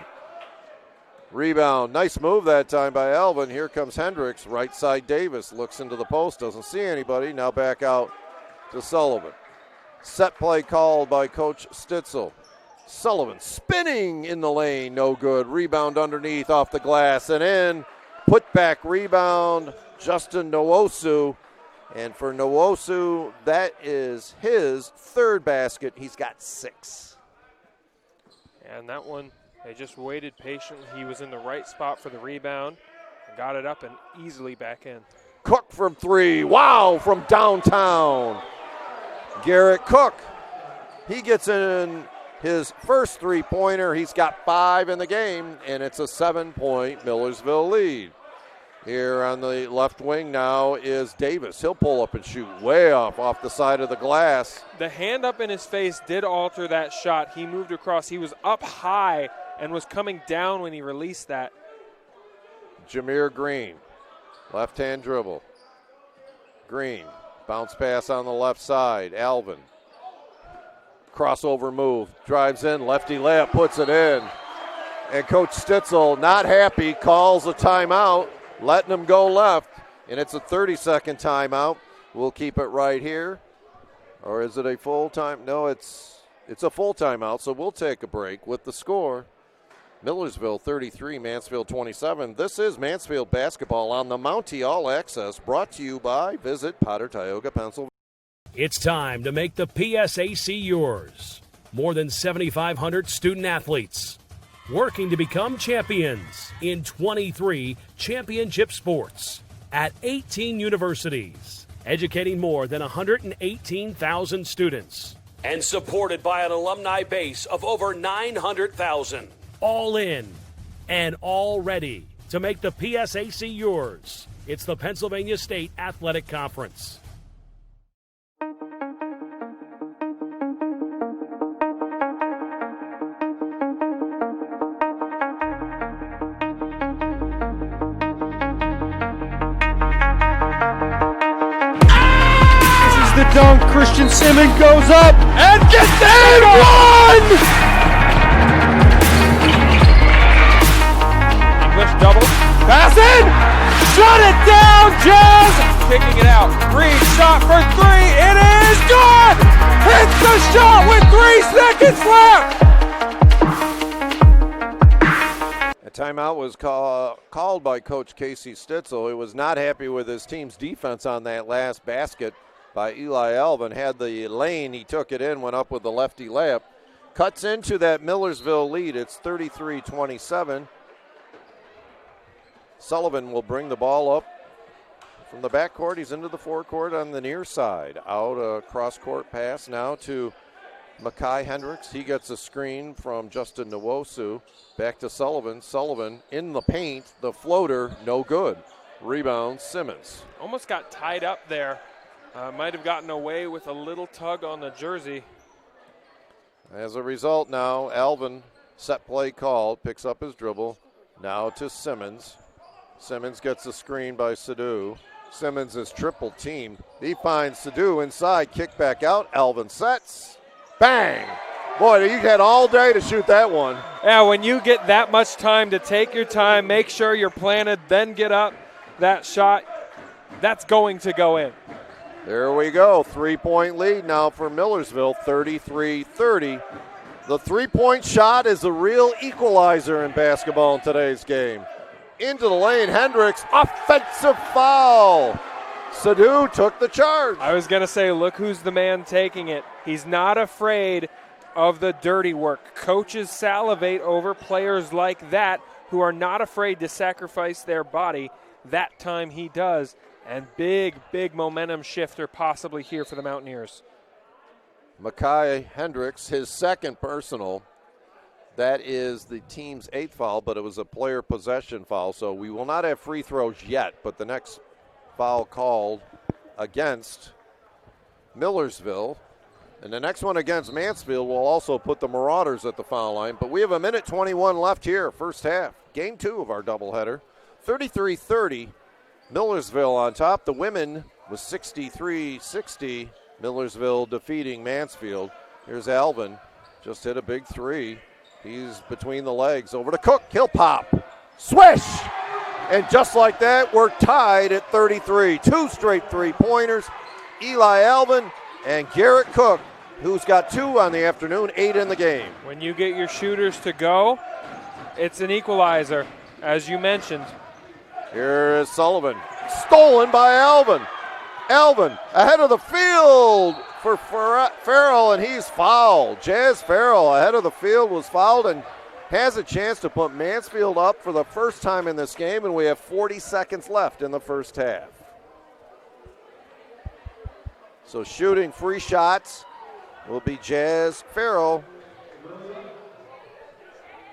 Rebound, nice move that time by Alvin. Here comes Hendricks, right side Davis, looks into the post, doesn't see anybody. Now back out to Sullivan. Set play called by Coach Stitzel. Sullivan spinning in the lane, no good. Rebound underneath off the glass and in. Put back rebound, Justin Nwosu. And for Nwosu, that is his third basket. He's got 6. And that one, they just waited patiently. He was in the right spot for the rebound. Got it up and easily back in. Cook from 3. Wow, from downtown. Garrett Cook. He gets in his first three-pointer. He's got 5 in the game, and it's a 7-point Millersville lead. Here on the left wing now is Davis. He'll pull up and shoot way off the side of the glass. The hand up in his face did alter that shot. He moved across. He was up high and was coming down when he released that. Jameer Green, left-hand dribble. Green, bounce pass on the left side. Alvin. Crossover move, drives in, lefty layup, puts it in. And Coach Stitzel, not happy, calls a timeout, letting him go left. And it's a 30-second timeout. We'll keep it right here. Or is it a full time? No, it's a full timeout, so we'll take a break with the score. Millersville 33, Mansfield 27. This is Mansfield basketball on the Mountie All Access, brought to you by Visit Potter Tioga, Pennsylvania. It's time to make the PSAC yours. More than 7,500 student athletes working to become champions in 23 championship sports at 18 universities, educating more than 118,000 students, and supported by an alumni base of over 900,000. All in and all ready to make the PSAC yours. It's the Pennsylvania State Athletic Conference. The dunk, Christian Simmons goes up and gets and one! English double, pass in, shut it down, Jazz! Kicking it out, Green shot for 3, it is good! Hits the shot with 3 seconds left! A timeout was called by Coach Casey Stitzel. He was not happy with his team's defense on that last basket by Eli Alvin. Had the lane, he took it in, went up with the lefty layup. Cuts into that Millersville lead. It's 33-27. Sullivan will bring the ball up from the backcourt. He's into the forecourt on the near side. Out a cross-court pass now to Makai Hendricks. He gets a screen from Justin Nwosu. Back to Sullivan. Sullivan in the paint. The floater, no good. Rebound, Simmons. Almost got tied up there. Might have gotten away with a little tug on the jersey. As a result now, Alvin, set play called, picks up his dribble. Now to Simmons. Simmons gets a screen by Sadu. Simmons is triple teamed. He finds Sadu inside, kick back out. Alvin sets. Bang! Boy, you had all day to shoot that one. Yeah, when you get that much time to take your time, make sure you're planted, then get up that shot, that's going to go in. There we go. 3-point lead now for Millersville, 33-30. The three-point shot is a real equalizer in basketball in today's game. Into the lane, Hendricks, offensive foul. Sadu took the charge. I was going to say, look who's the man taking it. He's not afraid of the dirty work. Coaches salivate over players like that who are not afraid to sacrifice their body. That time he does. And big momentum shifter possibly here for the Mountaineers. Makai Hendricks, his second personal. That is the team's 8th foul, but it was a player possession foul. So we will not have free throws yet, but the next foul called against Millersville. And the next one against Mansfield will also put the Marauders at the foul line. But we have 1:21 left here, first half. Game 2 of our doubleheader. 33-30, Millersville on top. The women was 63-60. Millersville defeating Mansfield. Here's Alvin, just hit a big three. He's between the legs, over to Cook, he'll pop. Swish! And just like that, we're tied at 33. 2 straight three-pointers. Eli Alvin and Garrett Cook, who's got 2 on the afternoon, 8 in the game. When you get your shooters to go, it's an equalizer, as you mentioned. Here is Sullivan, stolen by Alvin. Alvin ahead of the field for Farrell, and he's fouled. Jazz Farrell ahead of the field was fouled and has a chance to put Mansfield up for the first time in this game, and we have 40 seconds left in the first half. So shooting free shots will be Jazz Farrell.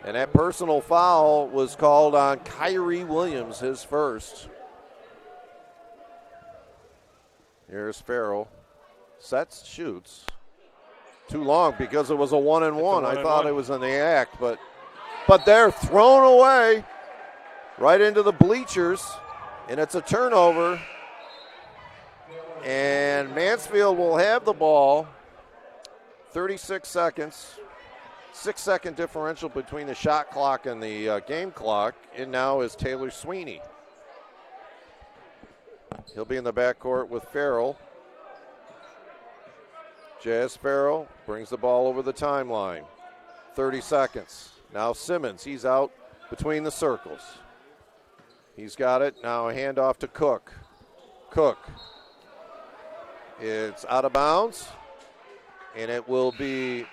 And that personal foul was called on Kyrie Williams, his first. Here's Farrell. Sets, shoots. Too long because it was a 1-and-1. I thought it was in the act, but they're thrown away right into the bleachers, and it's a turnover. And Mansfield will have the ball. 36 seconds. 6-second differential between the shot clock and the game clock. And now is Taylor Sweeney. He'll be in the backcourt with Farrell. Jazz Farrell brings the ball over the timeline. 30 seconds. Now Simmons, he's out between the circles. He's got it. Now a handoff to Cook. Cook. It's out of bounds. And it will be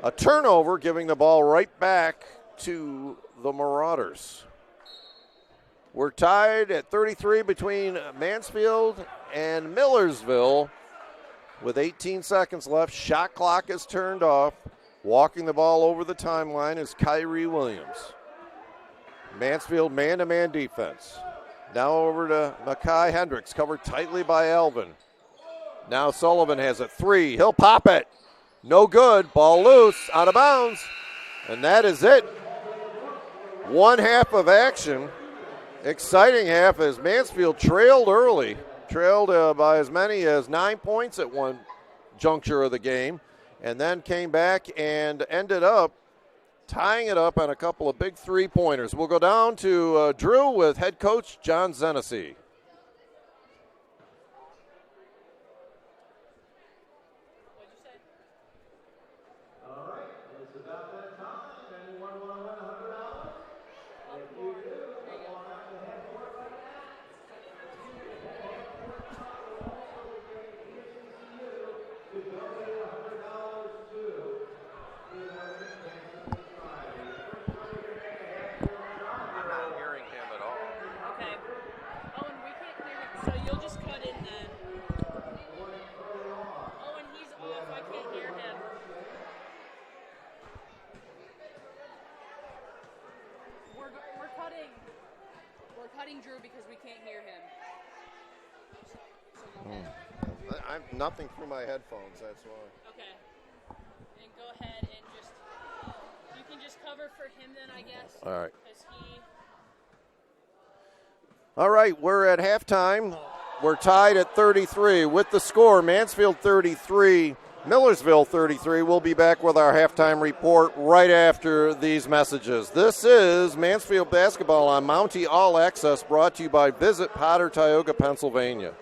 a turnover, giving the ball right back to the Marauders. We're tied at 33 between Mansfield and Millersville with 18 seconds left. Shot clock is turned off. Walking the ball over the timeline is Kyrie Williams. Mansfield man-to-man defense. Now over to Makai Hendricks, covered tightly by Alvin. Now Sullivan has a 3. He'll pop it. No good. Ball loose, out of bounds. And that is it. One half of action. Exciting half as Mansfield trailed early. Trailed by as many as 9 points at one juncture of the game. And then came back and ended up tying it up on a couple of big three-pointers. We'll go down to Drew with head coach John Zenesi. Drew because we can't hear him. I'm nothing through my headphones, that's why. Okay. And go ahead and just, you can just cover for him then, I guess. All right. All right, we're at halftime. We're tied at 33 with the score, Mansfield 33, Millersville 33. We'll be back with our halftime report right after these messages. This is Mansfield Basketball on Mountie All Access, brought to you by Visit Potter, Tioga, Pennsylvania.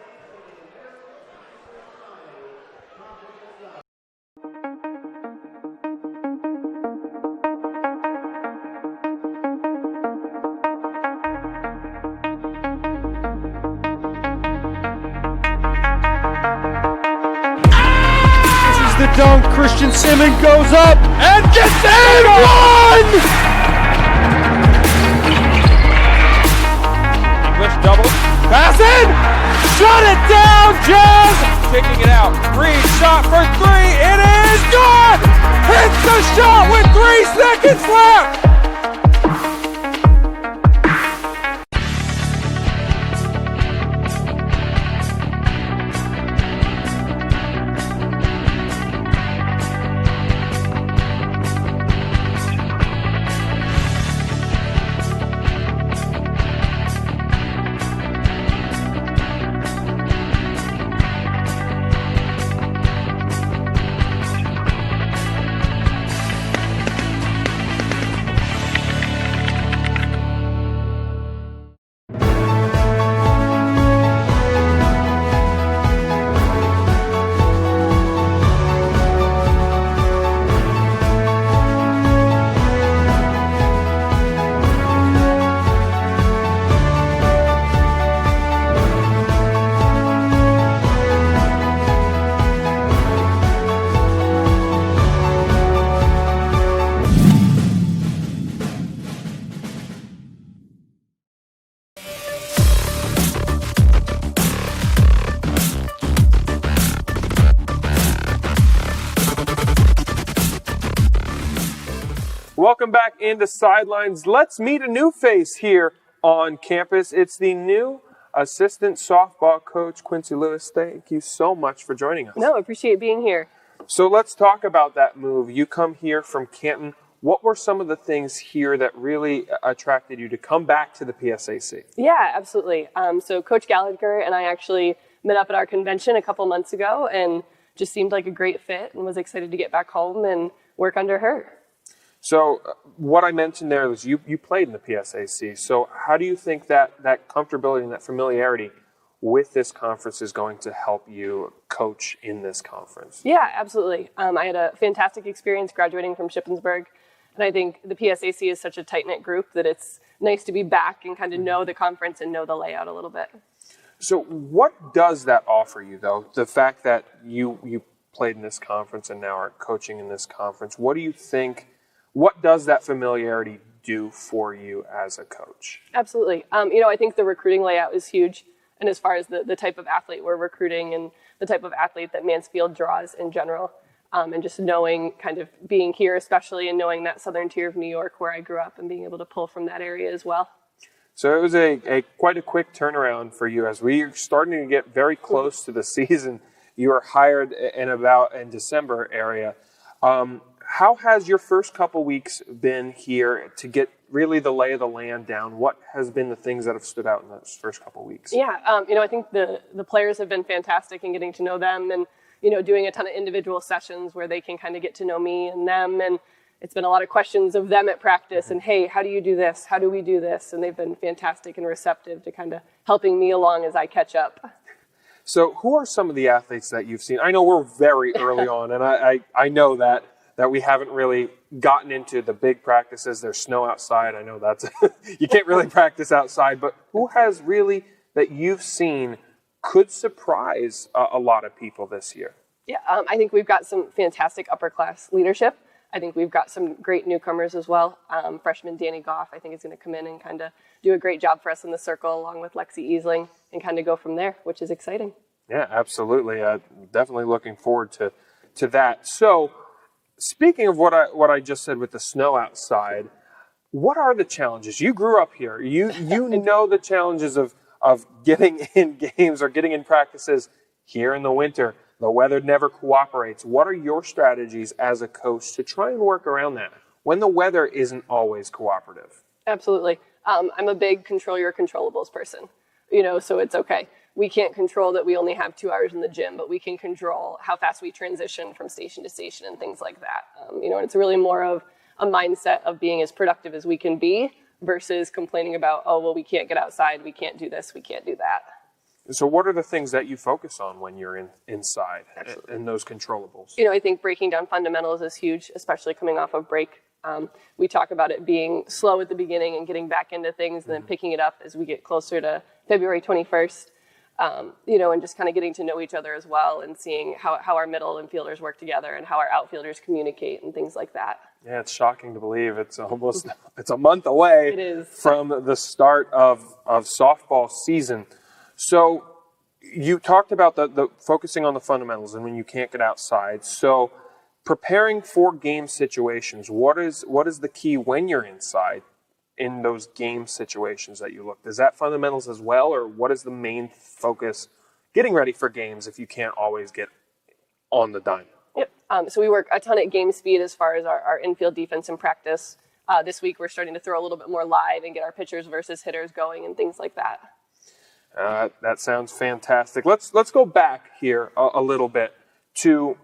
dunk. Christian Simmons goes up and gets in one! English double. Pass in! Shut it down, Jazz! Kicking it out. Green shot for three. It is good! Hits the shot with 3 seconds left! Welcome back into Sidelines. Let's meet a new face here on campus. It's the new assistant softball coach, Quincy Lewis. Thank you so much for joining us. No, appreciate being here. So let's talk about that move. You come here from Canton. What were some of the things here that really attracted you to come back to the PSAC? Yeah, absolutely. So Coach Gallagher and I actually met up at our convention a couple months ago and just seemed like a great fit and was excited to get back home and work under her. So what I mentioned there was you played in the PSAC. So how do you think that comfortability and that familiarity with this conference is going to help you coach in this conference? Yeah, absolutely. I had a fantastic experience graduating from Shippensburg. And I think the PSAC is such a tight-knit group that it's nice to be back and kind of know the conference and know the layout a little bit. So what does that offer you, though? The fact that you played in this conference and now are coaching in this conference, what do you think? What does that familiarity do for you as a coach? Absolutely. I think the recruiting layout is huge. And as far as the type of athlete we're recruiting and the type of athlete that Mansfield draws in general, and just knowing, kind of being here especially, and knowing that southern tier of New York where I grew up and being able to pull from that area as well. So it was quite a quick turnaround for you as we are starting to get very close to the season. You were hired in December area. How has your first couple weeks been here to get really the lay of the land down? What has been the things that have stood out in those first couple weeks? Yeah, I think the players have been fantastic in getting to know them and, doing a ton of individual sessions where they can kind of get to know me and them. And it's been a lot of questions of them at practice and, hey, how do you do this? How do we do this? And they've been fantastic and receptive to kind of helping me along as I catch up. So who are some of the athletes that you've seen? I know we're very early on, and I know that we haven't really gotten into the big practices. There's snow outside. I know that's you can't really practice outside, but who has really that you've seen could surprise a lot of people this year? Yeah, I think we've got some fantastic upper class leadership. I think we've got some great newcomers as well. Freshman Danny Goff, I think, is going to come in and kind of do a great job for us in the circle, along with Lexi Easling, and kind of go from there, which is exciting. Yeah, absolutely. Definitely looking forward to that. So, speaking of what I just said with the snow outside, what are the challenges? You grew up here. You know the challenges of getting in games or getting in practices here in the winter. The weather never cooperates. What are your strategies as a coach to try and work around that when the weather isn't always cooperative? Absolutely. I'm a big control your controllables person, so it's okay. We can't control that we only have 2 hours in the gym, but we can control how fast we transition from station to station and things like that. And it's really more of a mindset of being as productive as we can be versus complaining about, oh, well, we can't get outside, we can't do this, we can't do that. So what are the things that you focus on when you're inside in those controllables? I think breaking down fundamentals is huge, especially coming off of break. We talk about it being slow at the beginning and getting back into things and then picking it up as we get closer to February 21st. And just kind of getting to know each other as well and seeing how our middle infielders work together and how our outfielders communicate and things like that. Yeah, it's shocking to believe it's a month away from the start of softball season. So you talked about the focusing on the fundamentals and when you can't get outside. So preparing for game situations, what is the key when you're inside in those game situations that you look? Is that fundamentals as well, or what is the main focus getting ready for games if you can't always get on the dime? Yep. So we work a ton at game speed as far as our infield defense and practice. This week we're starting to throw a little bit more live and get our pitchers versus hitters going and things like that. That sounds fantastic. Let's go back here a little bit to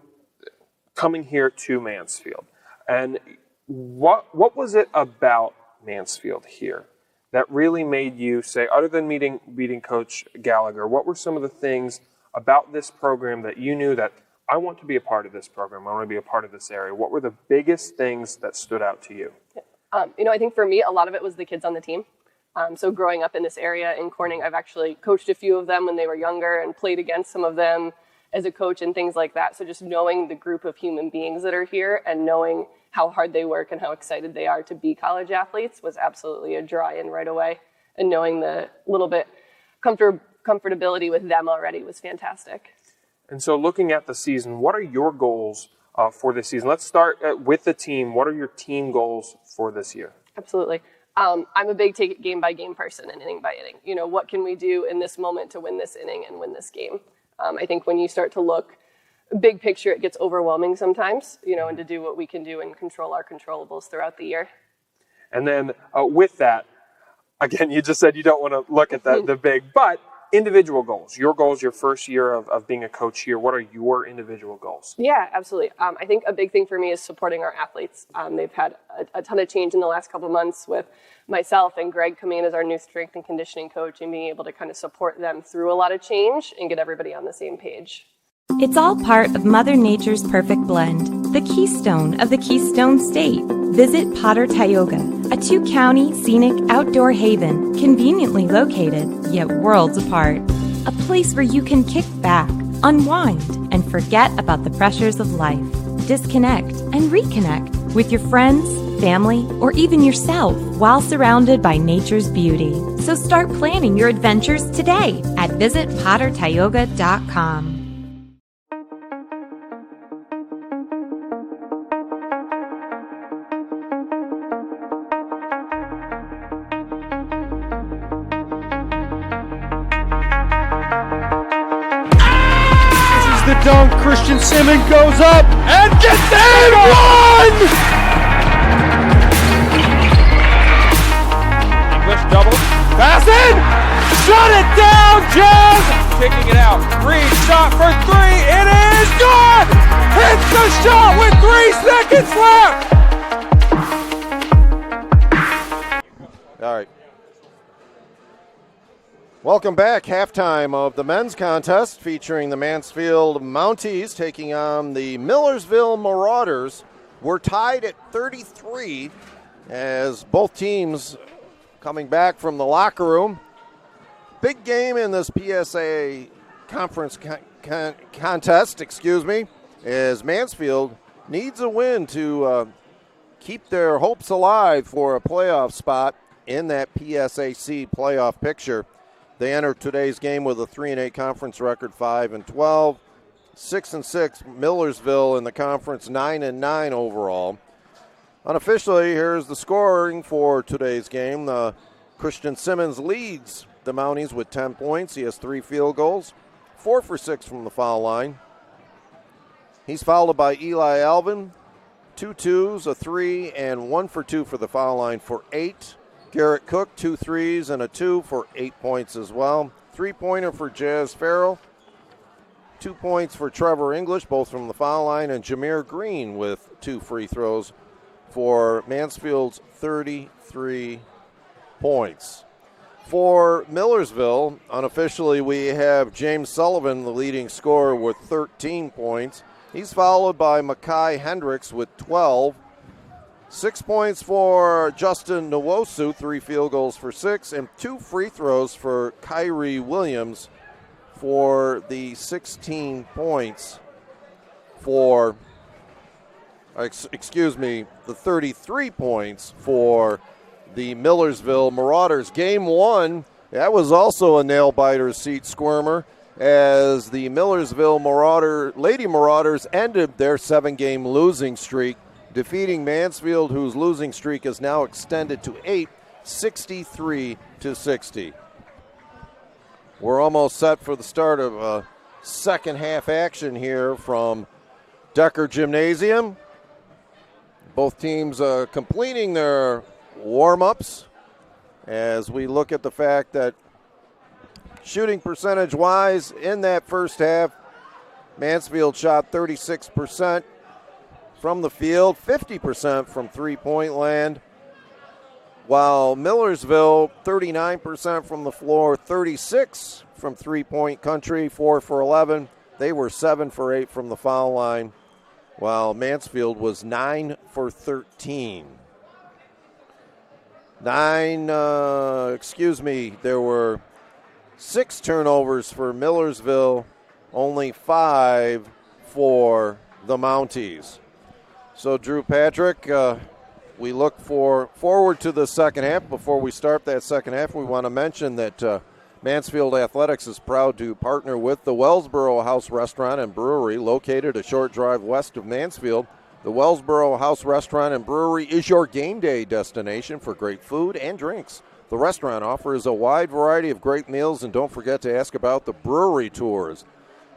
coming here to Mansfield. And what was it about Mansfield here that really made you say, other than meeting Coach Gallagher, what were some of the things about this program that you knew that I want to be a part of this program, I want to be a part of this area? What were the biggest things that stood out to you? I think for me, a lot of it was the kids on the team. So growing up in this area in Corning, I've actually coached a few of them when they were younger and played against some of them as a coach and things like that. So just knowing the group of human beings that are here and knowing how hard they work and how excited they are to be college athletes was absolutely a draw in right away. And knowing the little bit comfortability with them already was fantastic. And so looking at the season, what are your goals for this season? Let's start with the team. What are your team goals for this year? Absolutely. I'm a big take it game by game person and inning by inning. What can we do in this moment to win this inning and win this game? I think when you start to look big picture, it gets overwhelming sometimes, and to do what we can do and control our controllables throughout the year. And then with that, again, you just said you don't want to look at the big, but individual goals, your first year of being a coach here, what are your individual goals? Yeah, absolutely. I think a big thing for me is supporting our athletes. They've had a ton of change in the last couple of months with myself and Greg coming in as our new strength and conditioning coach and being able to kind of support them through a lot of change and get everybody on the same page. It's all part of Mother Nature's perfect blend, the keystone of the Keystone State. Visit Potter Tioga, a 2-county scenic outdoor haven conveniently located, yet worlds apart. A place where you can kick back, unwind, and forget about the pressures of life. Disconnect and reconnect with your friends, family, or even yourself while surrounded by nature's beauty. So start planning your adventures today at visitpottertioga.com. The dunk, Christian Simmons goes up and gets in one! English double, pass in, shut it down, Jazz! Kicking it out, Reed shot for three, it is good! Hits the shot with 3 seconds left! All right. Welcome back. Halftime of the men's contest featuring the Mansfield Mounties taking on the Millersville Marauders. We're tied at 33 as both teams coming back from the locker room. Big game in this PSA conference contest, as Mansfield needs a win to keep their hopes alive for a playoff spot in that PSAC playoff picture. They enter today's game with a 3-8 conference record, 5-12, 6-6 Millersville in the conference, 9-9 overall. Unofficially, here's the scoring for today's game. Christian Simmons leads the Mounties with 10 points. He has 3 field goals, 4 for 6 from the foul line. He's followed by Eli Alvin, 2 twos, a 3, and 1 for 2 for the foul line for 8. Garrett Cook, 2 threes and a 2 for 8 points as well. 3-pointer for Jazz Farrell. 2 points for Trevor English, both from the foul line, and Jameer Green with 2 free throws for Mansfield's 33 points. For Millersville, unofficially, we have James Sullivan, the leading scorer, with 13 points. He's followed by Makai Hendricks with 12. 6 points for Justin Nwosu, 3 field goals for 6, and 2 free throws for Kyrie Williams for the 16 points for, the 33 points for the Millersville Marauders. Game one, that was also a nail-biter, seat squirmer, as the Millersville Lady Marauders ended their 7-game losing streak, defeating Mansfield, whose losing streak is now extended to 8, 63-60. We're almost set for the start of second half action here from Decker Gymnasium. Both teams completing their warm-ups as we look at the fact that shooting percentage-wise in that first half, Mansfield shot 36% from the field, 50% from three-point land, while Millersville 39% from the floor, 36 from three-point country, 4 for 11. They were 7 for 8 from the foul line, while Mansfield was 9 for 13. There were 6 turnovers for Millersville, only 5 for the Mounties. So, Drew Patrick, we look forward to the second half. Before we start that second half, we want to mention that Mansfield Athletics is proud to partner with the Wellsboro House Restaurant and Brewery, located a short drive west of Mansfield. The Wellsboro House Restaurant and Brewery is your game day destination for great food and drinks. The restaurant offers a wide variety of great meals, and don't forget to ask about the brewery tours.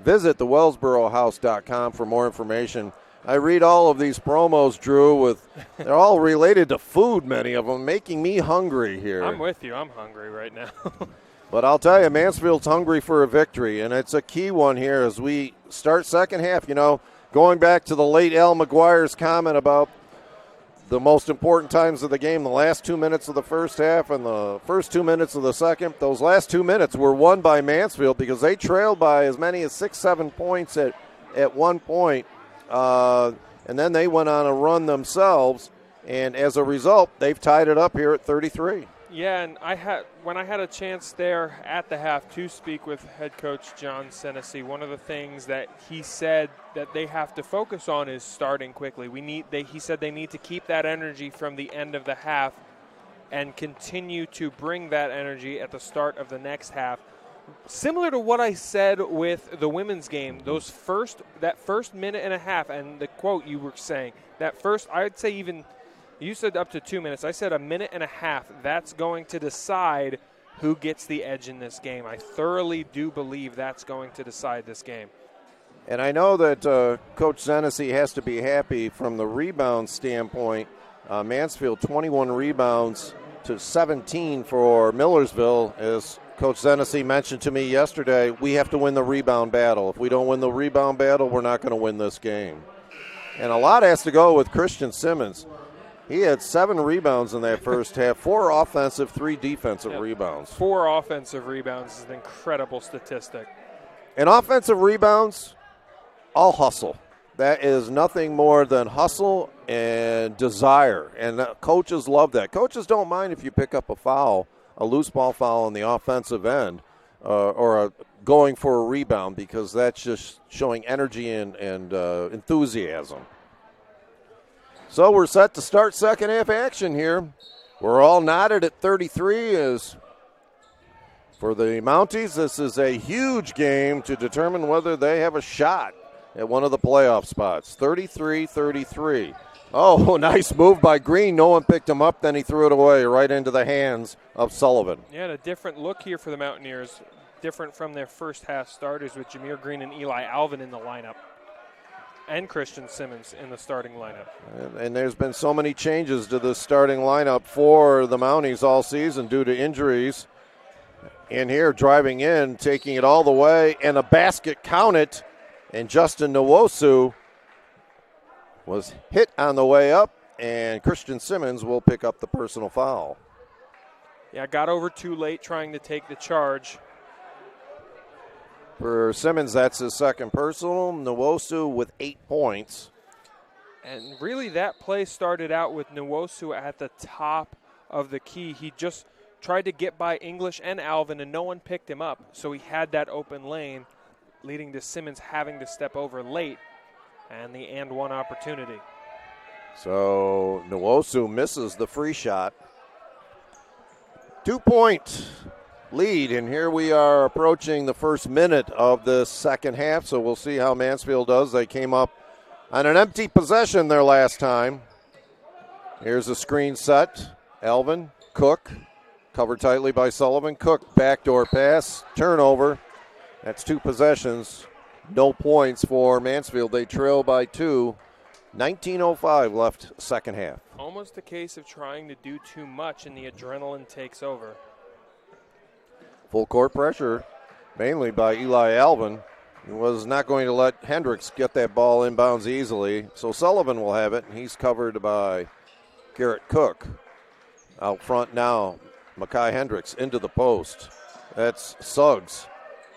Visit thewellsborohouse.com for more information. I read all of these promos, Drew, they're all related to food, many of them, making me hungry here. I'm with you. I'm hungry right now. But I'll tell you, Mansfield's hungry for a victory, and it's a key one here as we start second half. You know, going back to the late Al McGuire's comment about the most important times of the game, the last 2 minutes of the first half and the first 2 minutes of the second, those last 2 minutes were won by Mansfield because they trailed by as many as 6-7 points at one point. And then they went on a run themselves, and as a result, they've tied it up here at 33. Yeah, and when I had a chance there at the half to speak with head coach John Senesi, one of the things that he said that they have to focus on is starting quickly. He said they need to keep that energy from the end of the half and continue to bring that energy at the start of the next half. Similar to what I said with the women's game, that first minute and a half, and the quote you were saying, I'd say even, you said up to 2 minutes. I said a minute and a half. That's going to decide who gets the edge in this game. I thoroughly do believe that's going to decide this game. And I know that Coach Zenesi has to be happy from the rebound standpoint. Mansfield 21 rebounds to 17 for Millersville. As Coach Zenesi mentioned to me yesterday, we have to win the rebound battle. If we don't win the rebound battle, we're not going to win this game. And a lot has to go with Christian Simmons. He had 7 rebounds in that first half, 4 offensive, 3 defensive rebounds. 4 offensive rebounds is an incredible statistic. And offensive rebounds, all hustle. That is nothing more than hustle and desire. And coaches love that. Coaches don't mind if you pick up a foul, a loose ball foul on the offensive end, or going for a rebound, because that's just showing energy and enthusiasm. So we're set to start second half action here. We're all knotted at 33 as for the Mounties. This is a huge game to determine whether they have a shot at one of the playoff spots. 33-33. Oh, nice move by Green. No one picked him up. Then he threw it away right into the hands of Sullivan. Yeah, and a different look here for the Mountaineers. Different from their first half starters with Jameer Green and Eli Alvin in the lineup. And Christian Simmons in the starting lineup. And there's been so many changes to the starting lineup for the Mounties all season due to injuries. And here, driving in, taking it all the way, and a basket counted. And Justin Nwosu was hit on the way up, and Christian Simmons will pick up the personal foul. Yeah, got over too late trying to take the charge. For Simmons, that's his second personal. Nwosu with 8 points. And really that play started out with Nwosu at the top of the key. He just tried to get by English and Alvin, and no one picked him up. So he had that open lane, leading to Simmons having to step over late, and the and one opportunity. So Nwosu misses the free shot. 2-point lead, and here we are approaching the first minute of the second half, so we'll see how Mansfield does. They came up on an empty possession their last time. Here's a screen set. Alvin, Cook, covered tightly by Sullivan. Cook, backdoor pass, turnover. That's 2 possessions. No points for Mansfield. They trail by 2. 19:05 left second half. Almost a case of trying to do too much and the adrenaline takes over. Full court pressure, mainly by Eli Alvin. He was not going to let Hendricks get that ball inbounds easily. So Sullivan will have it, and he's covered by Garrett Cook. Out front now, Makai Hendricks into the post. That's Suggs.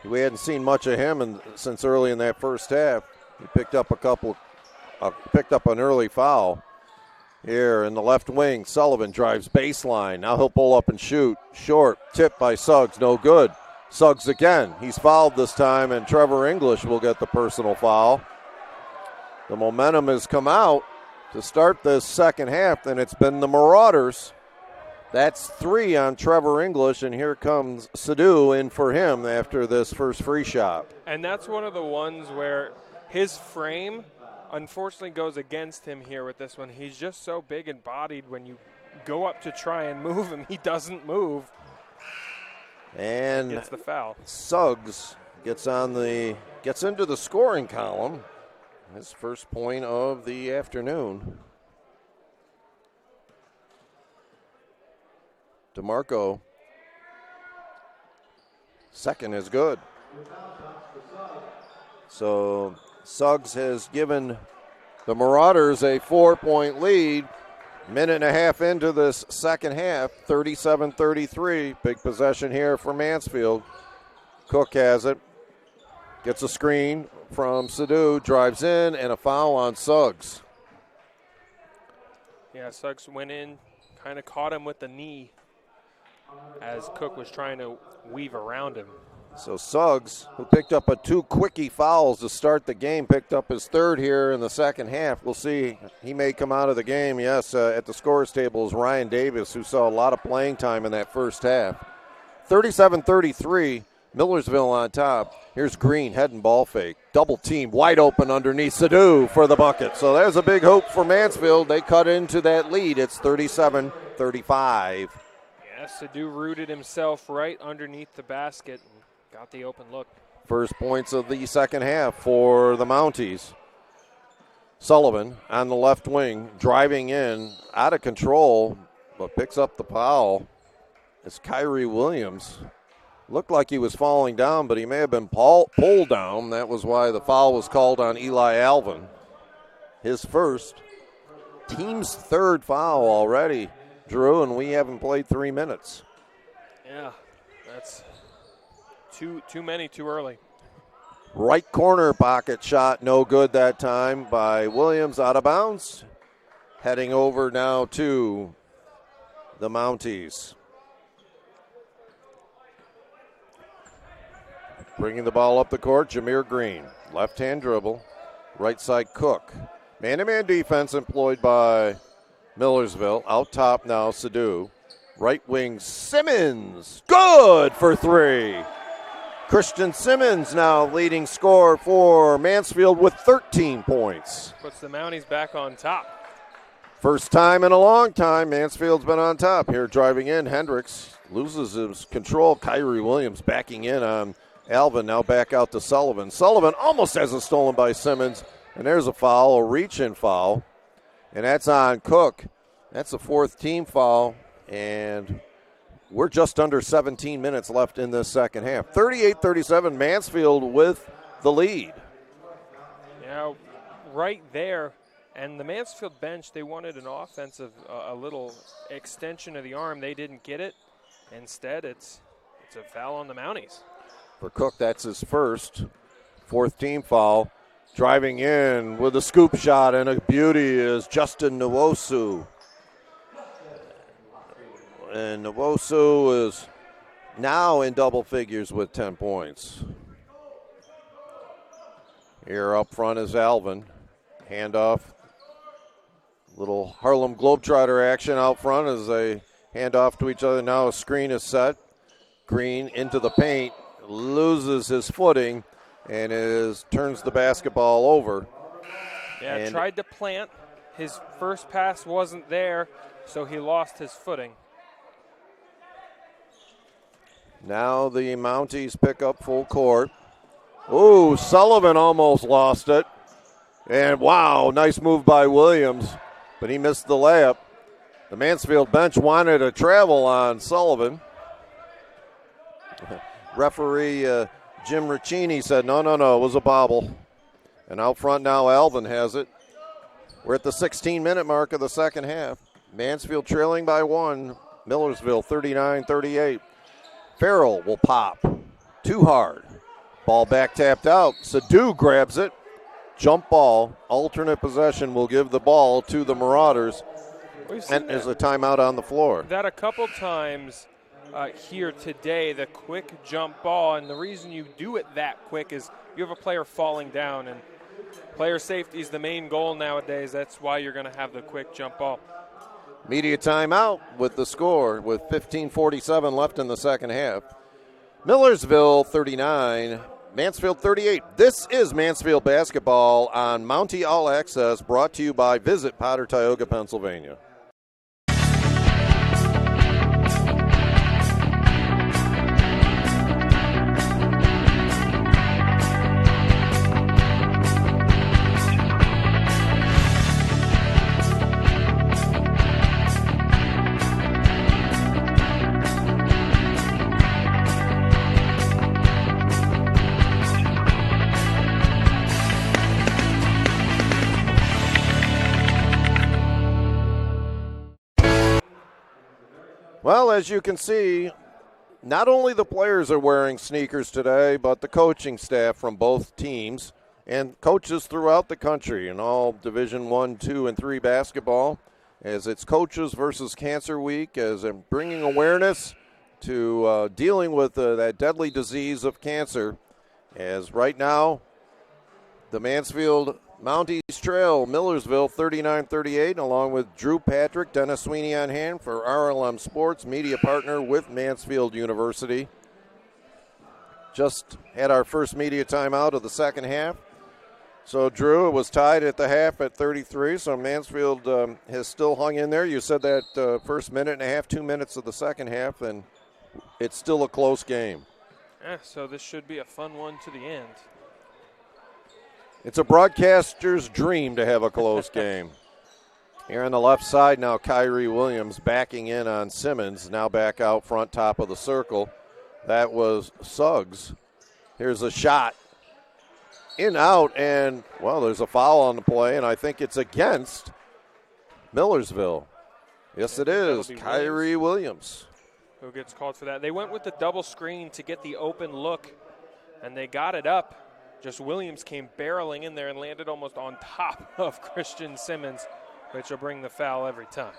We hadn't seen much of him since early in that first half. He picked up an early foul. Here in the left wing, Sullivan drives baseline. Now he'll pull up and shoot. Short, tipped by Suggs, no good. Suggs again. He's fouled this time, and Trevor English will get the personal foul. The momentum has come out to start this second half, and it's been the Marauders. That's 3 on Trevor English, and here comes Sadu in for him after this first free shot. And that's one of the ones where his frame unfortunately goes against him here with this one. He's just so big and bodied. When you go up to try and move him, he doesn't move. And gets the foul. Suggs gets into the scoring column. His first point of the afternoon. DeMarco, second is good. So Suggs has given the Marauders a 4-point lead. Minute and a half into this second half, 37-33. Big possession here for Mansfield. Cook has it. Gets a screen from Sadu, drives in, and a foul on Suggs. Yeah, Suggs went in, kind of caught him with the knee as Cook was trying to weave around him. So Suggs, who picked up 2 quickie fouls to start the game, picked up his 3rd here in the second half. We'll see. He may come out of the game. Yes, at the scorers table is Ryan Davis, who saw a lot of playing time in that first half. 37-33, Millersville on top. Here's Green, head and ball fake. Double team, wide open underneath Sadu for the bucket. So there's a big hope for Mansfield. They cut into that lead. It's 37-35. Yeah, Sadu rooted himself right underneath the basket. Got the open look. First points of the second half for the Mounties. Sullivan on the left wing, driving in, out of control, but picks up the foul. It's Kyrie Williams. Looked like he was falling down, but he may have been pulled down. That was why the foul was called on Eli Alvin. His first, team's 3rd foul already, Drew, and we haven't played 3 minutes. Yeah, that's too many too early. Right corner pocket shot, no good that time by Williams, out of bounds. Heading over now to the Mounties. Bringing the ball up the court, Jameer Green. Left-hand dribble, right side Cook. Man-to-man defense employed by Millersville. Out top now, Sadu. Right wing, Simmons. Good for 3. Christian Simmons now leading scorer for Mansfield with 13 points. Puts the Mounties back on top. First time in a long time, Mansfield's been on top. Here driving in, Hendricks loses his control. Kyrie Williams backing in on Alvin, now back out to Sullivan. Sullivan almost has it stolen by Simmons, and there's a foul, a reach-in foul, and that's on Cook. That's a 4th team foul, and we're just under 17 minutes left in this second half. 38-37, Mansfield with the lead. Yeah, right there. And the Mansfield bench, they wanted an offensive, a little extension of the arm. They didn't get it. Instead, it's a foul on the Mounties. For Cook, that's his first. 4th team foul. Driving in with a scoop shot and a beauty is Justin Nwosu. and Nwosu is now in double figures with 10 points. Here up front is Alvin. Handoff. Little Harlem Globetrotter action out front as they hand off to each other. Now a screen is set. Green into the paint, loses his footing, and turns the basketball over. Yeah, and tried to plant. His first pass wasn't there, so he lost his footing. Now the Mounties pick up full court. Ooh, Sullivan almost lost it. And wow, nice move by Williams, but he missed the layup. The Mansfield bench wanted a travel on Sullivan. Referee Jim Riccini said, no, it was a bobble. And out front now, Alvin has it. We're at the 16-minute mark of the second half. Mansfield trailing by 1. Millersville 39-38. Farrell will pop. Too hard. Ball back tapped out. Sadu grabs it. Jump ball. Alternate possession will give the ball to the Marauders. And there's a timeout on the floor. That a couple times here today, the quick jump ball. And the reason you do it that quick is you have a player falling down. And player safety is the main goal nowadays. That's why you're going to have the quick jump ball. Media timeout with the score with 15:47 left in the second half. Millersville 39, Mansfield 38. This is Mansfield basketball on Mountie All Access, brought to you by Visit Potter, Tioga, Pennsylvania. Well, as you can see, not only the players are wearing sneakers today, but the coaching staff from both teams and coaches throughout the country in all Division I, II, and III basketball, as it's Coaches versus Cancer Week, as I'm bringing awareness to dealing with that deadly disease of cancer. As right now, the Mansfield Mounties trail Millersville 39-38, along with Drew Patrick, Dennis Sweeney on hand for RLM Sports, media partner with Mansfield University. Just had our first media timeout of the second half. So, Drew, it was tied at the half at 33, so Mansfield has still hung in there. You said that first minute and a half, 2 minutes of the second half, and it's still a close game. Yeah, so this should be a fun one to the end. It's a broadcaster's dream to have a close game. Here on the left side now, Kyrie Williams backing in on Simmons, now back out front, top of the circle. That was Suggs. Here's a shot. In, out, and, well, there's a foul on the play, and I think it's against Millersville. Yes, it is. Kyrie Williams. Who gets called for that. They went with the double screen to get the open look, and they got it up. Just Williams came barreling in there and landed almost on top of Christian Simmons, which will bring the foul every time.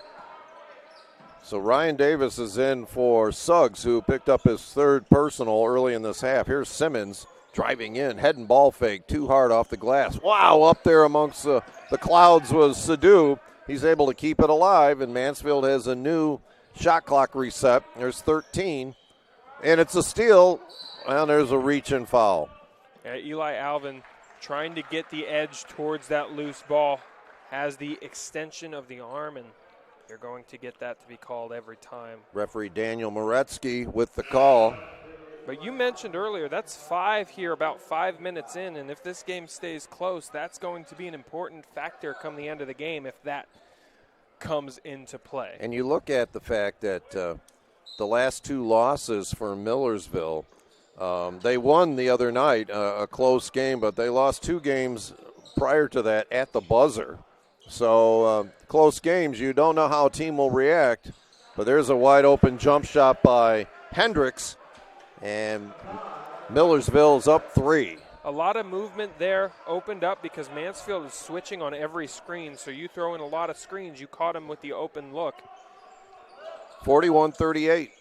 So Ryan Davis is in for Suggs, who picked up his third personal early in this half. Here's Simmons driving in, head and ball fake, too hard off the glass. Wow, up there amongst the clouds was Sadu. He's able to keep it alive, and Mansfield has a new shot clock reset. There's 13, and it's a steal, and there's a reach and foul. Eli Alvin trying to get the edge towards that loose ball, has the extension of the arm, and you're going to get that to be called every time. Referee Daniel Moretsky with the call. But you mentioned earlier, that's 5 here, about 5 minutes in, and if this game stays close, that's going to be an important factor come the end of the game if that comes into play. And you look at the fact that the last 2 losses for Millersville, they won the other night, a close game, but they lost 2 games prior to that at the buzzer. So close games, you don't know how a team will react. But there's a wide open jump shot by Hendricks, and Millersville's up 3. A lot of movement there opened up because Mansfield is switching on every screen. So you throw in a lot of screens, you caught him with the open look. 41-38.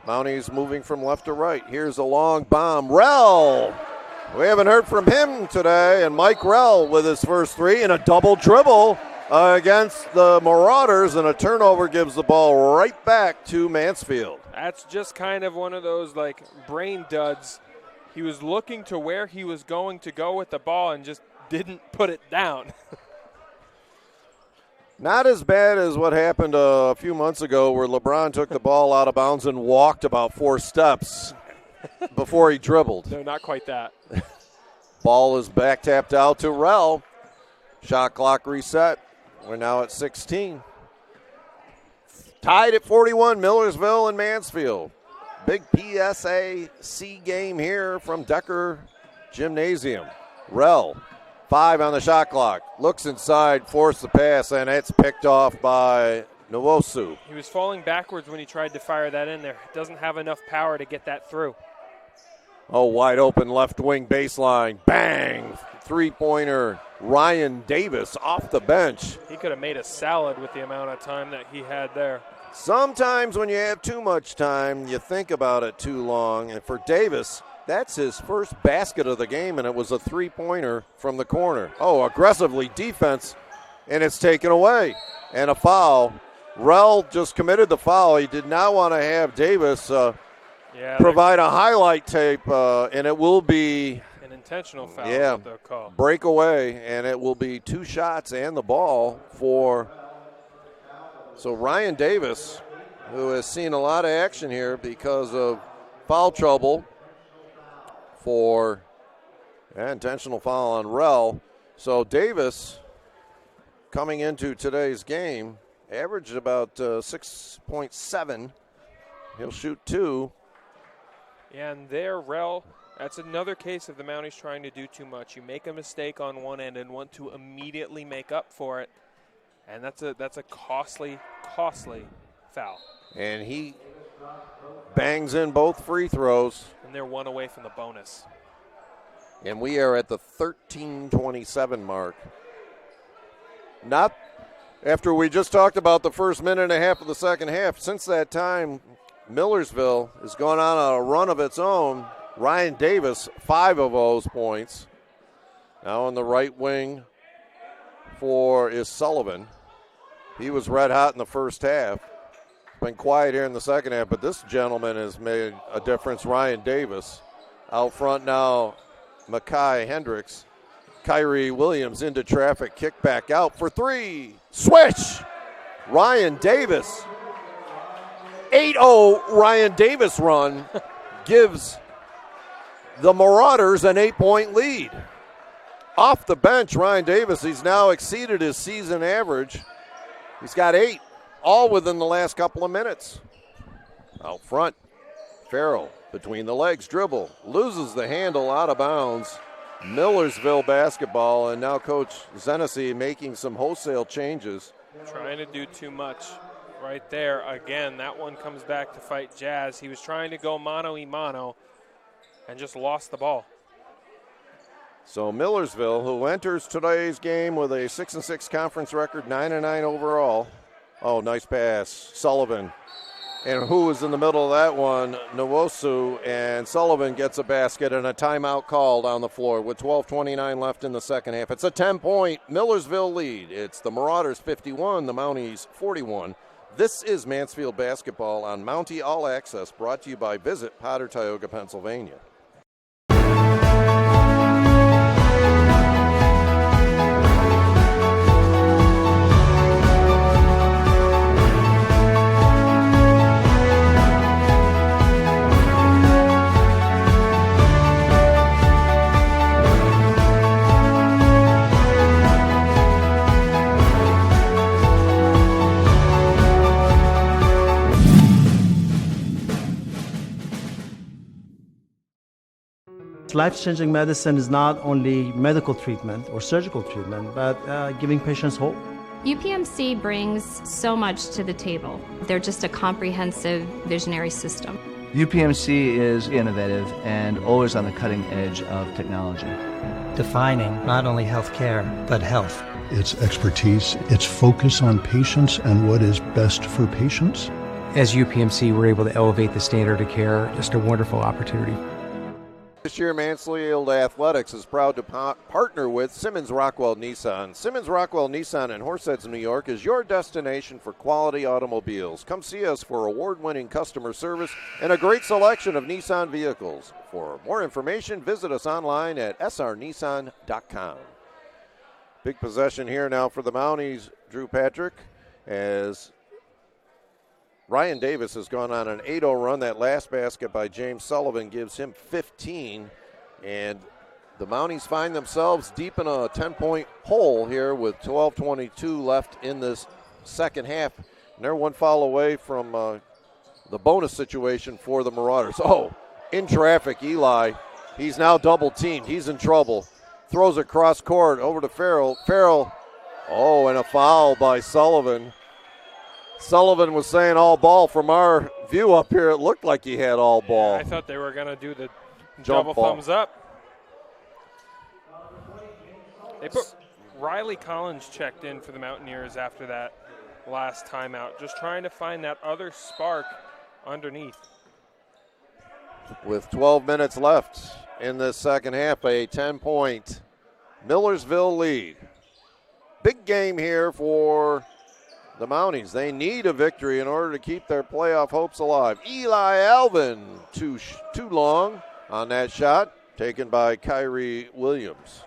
Mounties moving from left to right. Here's a long bomb. Rell. We haven't heard from him today, and Mike Rell with his first three and a double dribble against the Marauders, and a turnover gives the ball right back to Mansfield. That's just kind of one of those like brain duds. He was looking to where he was going to go with the ball and just didn't put it down. Not as bad as what happened a few months ago where LeBron took the ball out of bounds and walked about 4 steps before he dribbled. No, not quite that. Ball is back tapped out to Rell. Shot clock reset. We're now at 16. Tied at 41, Millersville and Mansfield. Big PSAC game here from Decker Gymnasium. Rell, 5 on the shot clock. Looks inside, forced the pass, and it's picked off by Nwosu. He was falling backwards when he tried to fire that in there. Doesn't have enough power to get that through. Oh, wide open left wing baseline. Bang! Three-pointer. Ryan Davis off the bench. He could have made a salad with the amount of time that he had there. Sometimes when you have too much time, you think about it too long. And for Davis, that's his first basket of the game, and it was a three-pointer from the corner. Oh, aggressively defense, and it's taken away. And a foul. Rell just committed the foul. He did not want to have Davis provide a highlight tape, and it will be an intentional foul. Yeah, what they'll call. Breakaway, and it will be 2 shots and the ball for. So Ryan Davis, who has seen a lot of action here because of foul trouble for intentional foul on Rell. So Davis, coming into today's game, averaged about 6.7. He'll shoot 2. And there, Rell, that's another case of the Mounties trying to do too much. You make a mistake on one end and want to immediately make up for it. And that's a costly foul. And he bangs in both free throws. And they're 1 away from the bonus. And we are at the 13:27 mark. Not after we just talked about the first minute and a half of the second half. Since that time, Millersville has gone on a run of its own. Ryan Davis, 5 of those points. Now on the right wing is Sullivan. He was red hot in the first half. Been quiet here in the second half, but this gentleman has made a difference. Ryan Davis. Out front now, Makai Hendricks. Kyrie Williams into traffic, kick back out for 3. Switch! Ryan Davis. 8-0 Ryan Davis run gives the Marauders an 8-point lead. Off the bench, Ryan Davis, he's now exceeded his season average. He's got 8, all within the last couple of minutes. Out front, Farrell between the legs, dribble, loses the handle out of bounds. Millersville basketball, and now Coach Zenesi making some wholesale changes. Trying to do too much right there. Again, that one comes back to fight Jazz. He was trying to go mano-a-mano and just lost the ball. So Millersville, who enters today's game with a 6-6 conference record, 9-9 overall. Oh, nice pass. Sullivan. And who was in the middle of that one? Nwosu, and Sullivan gets a basket and a timeout called on the floor with 12:29 left in the second half. It's a 10-point Millersville lead. It's the Marauders 51, the Mounties 41. This is Mansfield basketball on Mountie All Access, brought to you by Visit Potter, Tioga, Pennsylvania. Life-changing medicine is not only medical treatment or surgical treatment, but giving patients hope. UPMC brings so much to the table. They're just a comprehensive visionary system. UPMC is innovative and always on the cutting edge of technology. Defining not only healthcare, but health. Its expertise, its focus on patients and what is best for patients. as UPMC, we're able to elevate the standard of care. Just a wonderful opportunity. This year, Mansfield Athletics is proud to partner with Simmons Rockwell Nissan. Simmons Rockwell Nissan in Horseheads, New York is your destination for quality automobiles. Come see us for award-winning customer service and a great selection of Nissan vehicles. For more information, visit us online at srnissan.com. Big possession here now for the Mounties, Drew Patrick, as Ryan Davis has gone on an 8-0 run. That last basket by James Sullivan gives him 15. And the Mounties find themselves deep in a 10-point hole here with 12:22 left in this second half. And they're one foul away from the bonus situation for the Marauders. Oh, in traffic, Eli. He's now double-teamed. He's in trouble. Throws it cross court over to Farrell. Farrell, oh, and a foul by Sullivan. Sullivan was saying all ball. From our view up here, it looked like he had all ball. Yeah, I thought they were going to do the Jump double ball. thumbs up. They put Riley Collins checked in for the Mountaineers after that last timeout, just trying to find that other spark underneath. With 12 minutes left in this second half, a 10-point Millersville lead. Big game here for the Mounties. They need a victory in order to keep their playoff hopes alive. Eli Alvin, too long on that shot, taken by Kyrie Williams.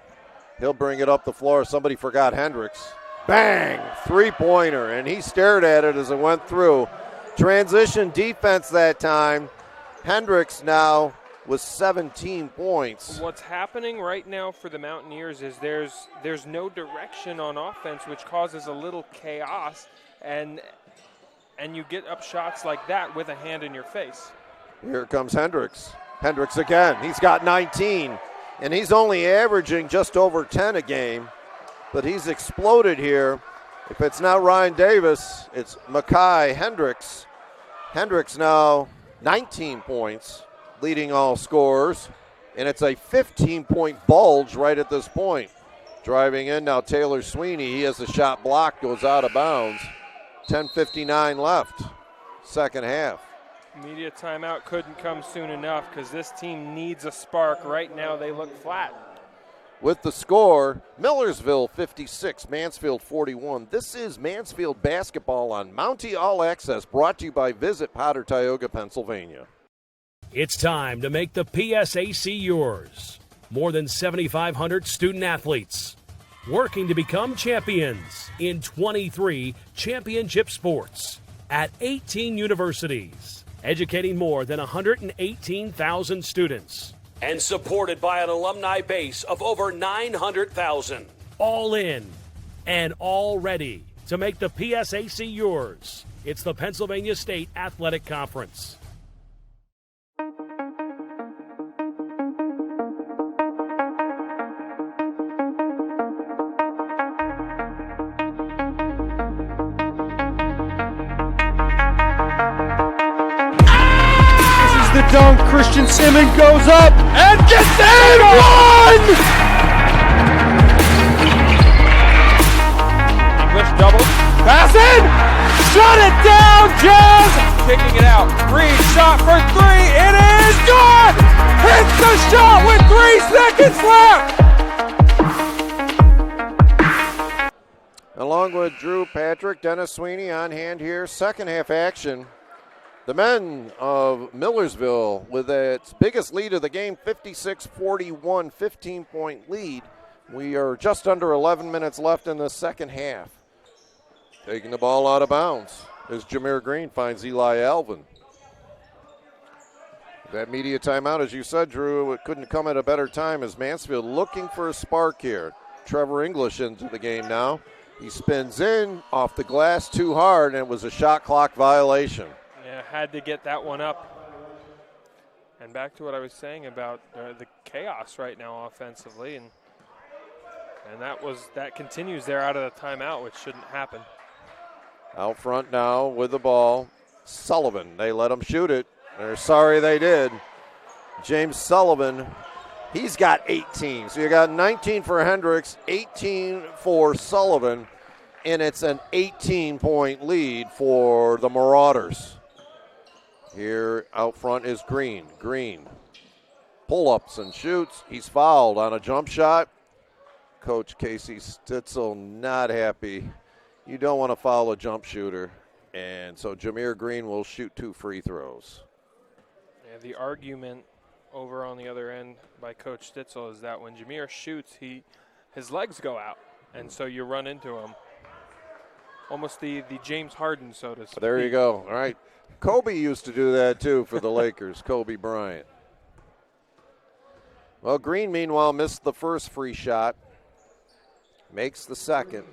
He'll bring it up the floor. Somebody forgot Hendricks. Bang! Three-pointer, and he stared at it as it went through. Transition defense that time. Hendricks now with 17 points. What's happening right now for the Mountaineers is there's no direction on offense, which causes a little chaos, and you get up shots like that with a hand in your face. Here comes Hendricks. Hendricks again. He's got 19, and he's only averaging just over 10 a game, but he's exploded here. If it's not Ryan Davis, it's Makai Hendricks. Hendricks now 19 points, leading all scorers, and it's a 15-point bulge right at this point. Driving in now Taylor Sweeney. He has the shot blocked, goes out of bounds. 10:59 left, second half. Media timeout couldn't come soon enough because this team needs a spark. Right now they look flat. With the score, Millersville 56, Mansfield 41. This is Mansfield basketball on Mountie All Access, brought to you by Visit Potter Tioga, Pennsylvania. It's time to make the PSAC yours. More than 7,500 student athletes working to become champions in 23 championship sports at 18 universities, educating more than 118,000 students, and supported by an alumni base of over 900,000. All in and all ready to make the PSAC yours. It's the Pennsylvania State Athletic Conference. The dunk, Christian Simmons goes up and gets in one! English double, pass in, shut it down, Jazz! Kicking it out, Green shot for three, it is good! Hits the shot with 3 seconds left! Along with Drew Patrick, Dennis Sweeney on hand here, second half action. The men of Millersville with its biggest lead of the game, 56-41, 15-point lead. We are just under 11 minutes left in the second half. Taking the ball out of bounds as Jameer Green finds Eli Alvin. That media timeout, as you said, Drew, it couldn't come at a better time as Mansfield looking for a spark here. Trevor English into the game now. He spins in off the glass too hard, and it was a shot clock violation. Yeah, had to get that one up. And back to what I was saying about the chaos right now offensively, and that continues there out of the timeout, which shouldn't happen. Out front now with the ball, Sullivan. They let him shoot it. They're sorry they did. James Sullivan, he's got 18. So you got 19 for Hendricks, 18 for Sullivan, and it's an 18-point lead for the Marauders. Here out front is Green. Green pull-ups and shoots. He's fouled on a jump shot. Coach Casey Stitzel not happy. You don't want to foul a jump shooter. And so Jameer Green will shoot 2 free throws. Yeah, the argument over on the other end by Coach Stitzel is that when Jameer shoots, his legs go out, and so you run into him. Almost the James Harden, so to speak. There you go. All right. Kobe used to do that, too, for the Lakers, Kobe Bryant. Well, Green, meanwhile, missed the first free shot. Makes the second.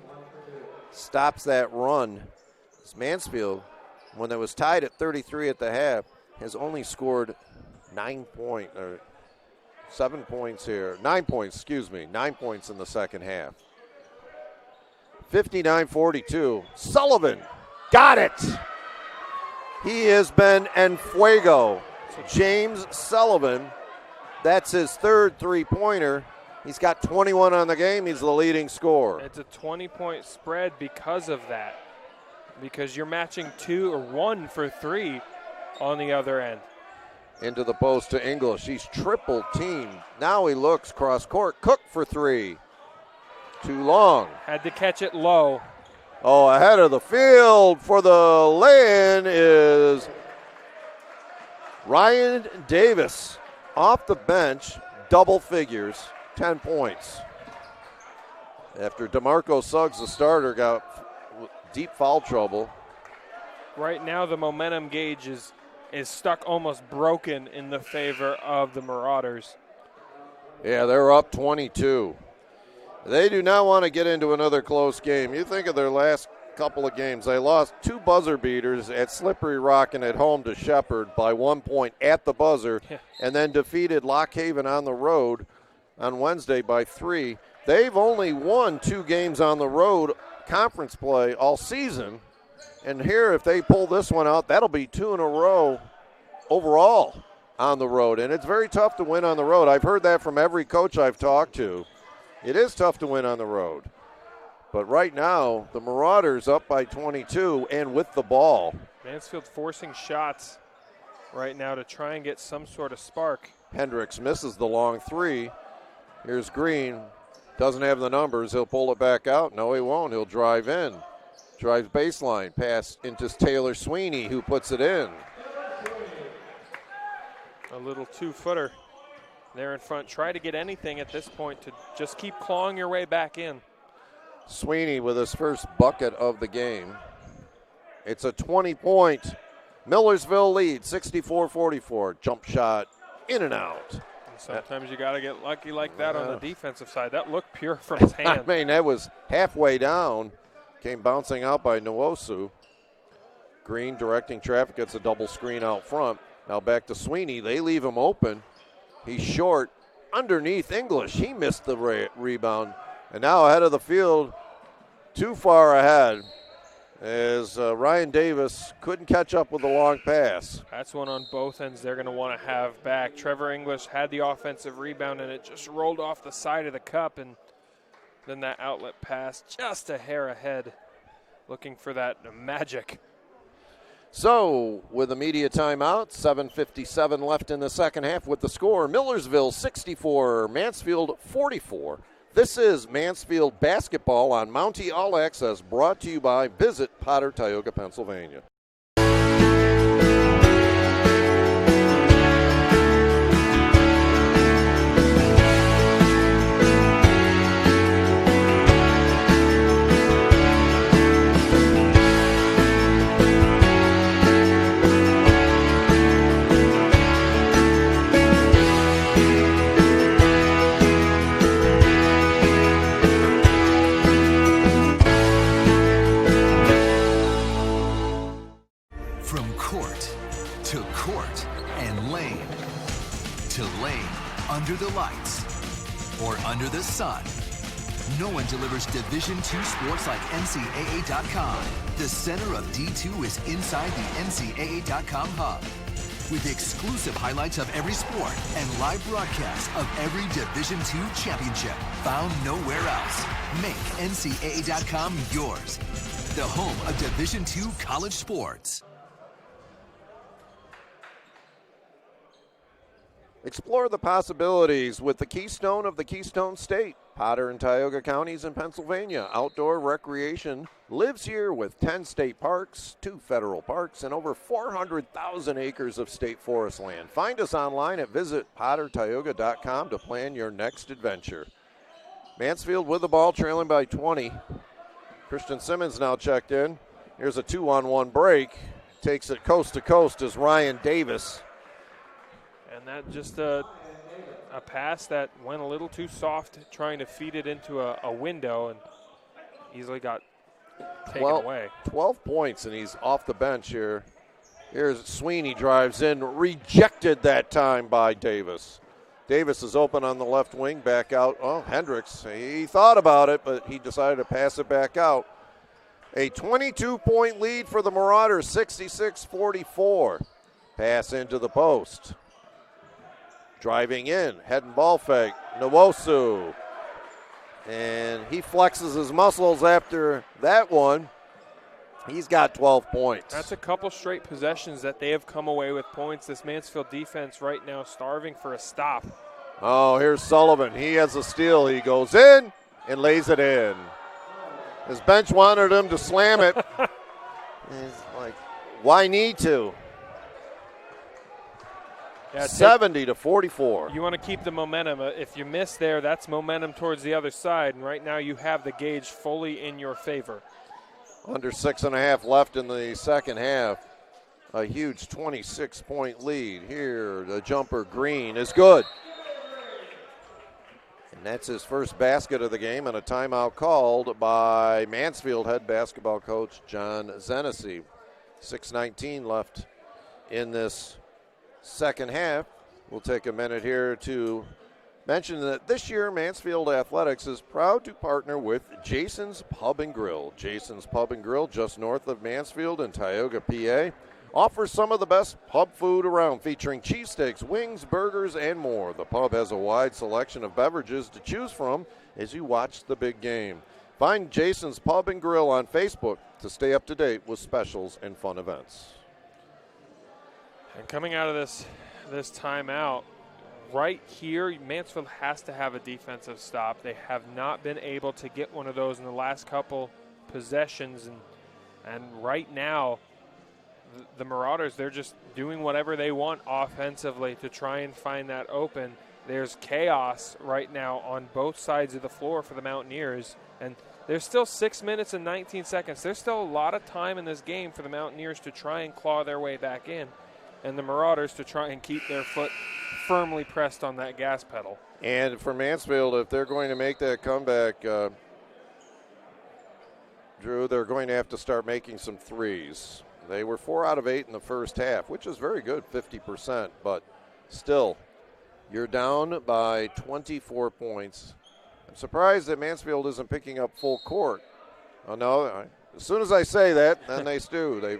Stops that run. Mansfield, when it was tied at 33 at the half, has only scored 9 points here. 9 points, 9 points in the second half. 59-42. Sullivan got it. He has been en fuego. James Sullivan, that's his third three-pointer. He's got 21 on the game. He's the leading scorer. It's a 20-point spread because of that, because you're matching 2 or 1 for 3 on the other end. Into the post to English. He's triple teamed. Now he looks cross court. Cook for 3. Too long. Had to catch it low. Oh, ahead of the field for the lay-in is Ryan Davis. Off the bench, double figures, 10 points. After DeMarco Suggs, the starter, got deep foul trouble. Right now the momentum gauge is stuck almost broken in the favor of the Marauders. Yeah, they're up 22. They do not want to get into another close game. You think of their last couple of games. They lost 2 buzzer beaters at Slippery Rock and at home to Shepherd by 1 point at the buzzer, and then defeated Lock Haven on the road on Wednesday by 3. They've only won 2 games on the road conference play all season. And here, if they pull this one out, that'll be 2 in a row overall on the road. And it's very tough to win on the road. I've heard that from every coach I've talked to. It is tough to win on the road. But right now, the Marauders up by 22 and with the ball. Mansfield forcing shots right now to try and get some sort of spark. Hendricks misses the long 3. Here's Green. Doesn't have the numbers. He'll pull it back out. No, he won't. He'll drive in. Drives baseline. Pass into Taylor Sweeney, who puts it in. A little 2-footer there in front. Try to get anything at this point to just keep clawing your way back in. Sweeney with his first bucket of the game. It's a 20-point Millersville lead, 64-44. Jump shot in and out. And sometimes you got to get lucky like that on the defensive side. That looked pure from his hand. I mean, that was halfway down. Came bouncing out by Nwosu. Green directing traffic. Gets a double screen out front. Now back to Sweeney. They leave him open. He's short. Underneath English. He missed the rebound. And now ahead of the field, too far ahead, as Ryan Davis couldn't catch up with the long pass. That's one on both ends they're going to want to have back. Trevor English had the offensive rebound, and it just rolled off the side of the cup, and then that outlet pass just a hair ahead, looking for that magic. So, with a media timeout, 7:57 left in the second half with the score, Millersville 64, Mansfield 44. This is Mansfield basketball on Mountie All Access, brought to you by Visit Potter, Tioga, Pennsylvania. Under the lights or under the sun, no one delivers Division II sports like NCAA.com. The center of D2 is inside the NCAA.com hub, with exclusive highlights of every sport and live broadcasts of every Division II championship found nowhere else. Make NCAA.com yours, 's, the home of Division II college sports. All right, 7:58 Explore the possibilities with the Keystone of the Keystone State. Potter and Tioga counties in Pennsylvania. Outdoor recreation lives here with 10 state parks, 2 federal parks, and over 400,000 acres of state forest land. Find us online at visitpottertioga.com to plan your next adventure. Mansfield with the ball, trailing by 20. Christian Simmons now checked in. Here's a 2-on-1 break. Takes it coast to coast is Ryan Davis. And that just a pass that went a little too soft, trying to feed it into a window, and easily got taken away. 12 points, and he's off the bench here. Here's Sweeney, drives in, rejected that time by Davis. Davis is open on the left wing, back out. Oh, Hendricks, he thought about it, but he decided to pass it back out. A 22-point lead for the Marauders, 66-44. Pass into the post. Driving in, head and ball fake, Nwosu. And he flexes his muscles after that one. He's got 12 points. That's a couple straight possessions that they have come away with points. This Mansfield defense right now starving for a stop. Oh, here's Sullivan. He has a steal. He goes in and lays it in. His bench wanted him to slam it. He's like, why need to? Yeah, 70-44. You want to keep the momentum. If you miss there, that's momentum towards the other side. And right now you have the gauge fully in your favor. Under 6.5 left in the second half. A huge 26-point lead. Here, the jumper Green is good. And that's his first basket of the game, and a timeout called by Mansfield head basketball coach John Zenesi. 6:19 left in this second half. We'll take a minute here to mention that this year Mansfield Athletics is proud to partner with Jason's Pub and Grill. Jason's Pub and Grill, just north of Mansfield in Tioga, PA, offers some of the best pub food around, featuring cheesesteaks, wings, burgers, and more. The pub has a wide selection of beverages to choose from as you watch the big game. Find Jason's Pub and Grill on Facebook to stay up to date with specials and fun events. And coming out of this timeout, right here, Mansfield has to have a defensive stop. They have not been able to get one of those in the last couple possessions. And right now, the Marauders, they're just doing whatever they want offensively to try and find that open. There's chaos right now on both sides of the floor for the Mountaineers. And there's still 6 minutes and 19 seconds. There's still a lot of time in this game for the Mountaineers to try and claw their way back in, and the Marauders to try and keep their foot firmly pressed on that gas pedal. And for Mansfield, if they're going to make that comeback, Drew, they're going to have to start making some threes. They were 4 out of 8 in the first half, which is very good, 50%. But still, you're down by 24 points. I'm surprised that Mansfield isn't picking up full court. Oh, no, as soon as I say that, then they do. They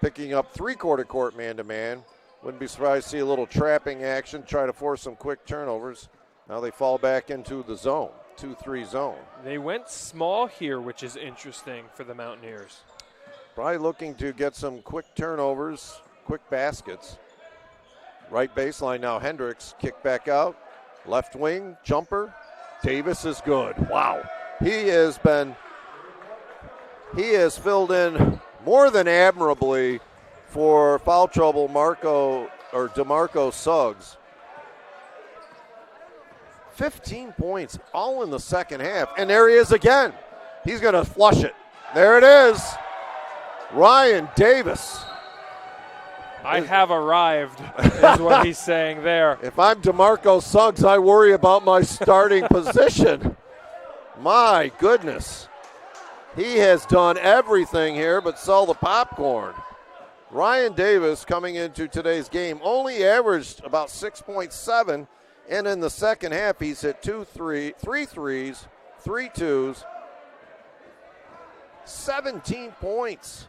picking up three-quarter court man-to-man. Wouldn't be surprised to see a little trapping action, try to force some quick turnovers. Now they fall back into the zone, 2-3 zone. They went small here, which is interesting for the Mountaineers. Probably looking to get some quick turnovers, quick baskets. Right baseline now, Hendricks, kick back out. Left wing, jumper. Davis is good. Wow. He has filled in more than admirably for foul trouble DeMarco Suggs. 15 points, all in the second half. And there he is again. He's going to flush it. There it is. Ryan Davis. I have arrived, is what he's saying there. If I'm DeMarco Suggs, I worry about my starting position. My goodness. He has done everything here but sell the popcorn. Ryan Davis, coming into today's game, only averaged about 6.7, and in the second half, he's hit 3 threes, 3 twos, 17 points.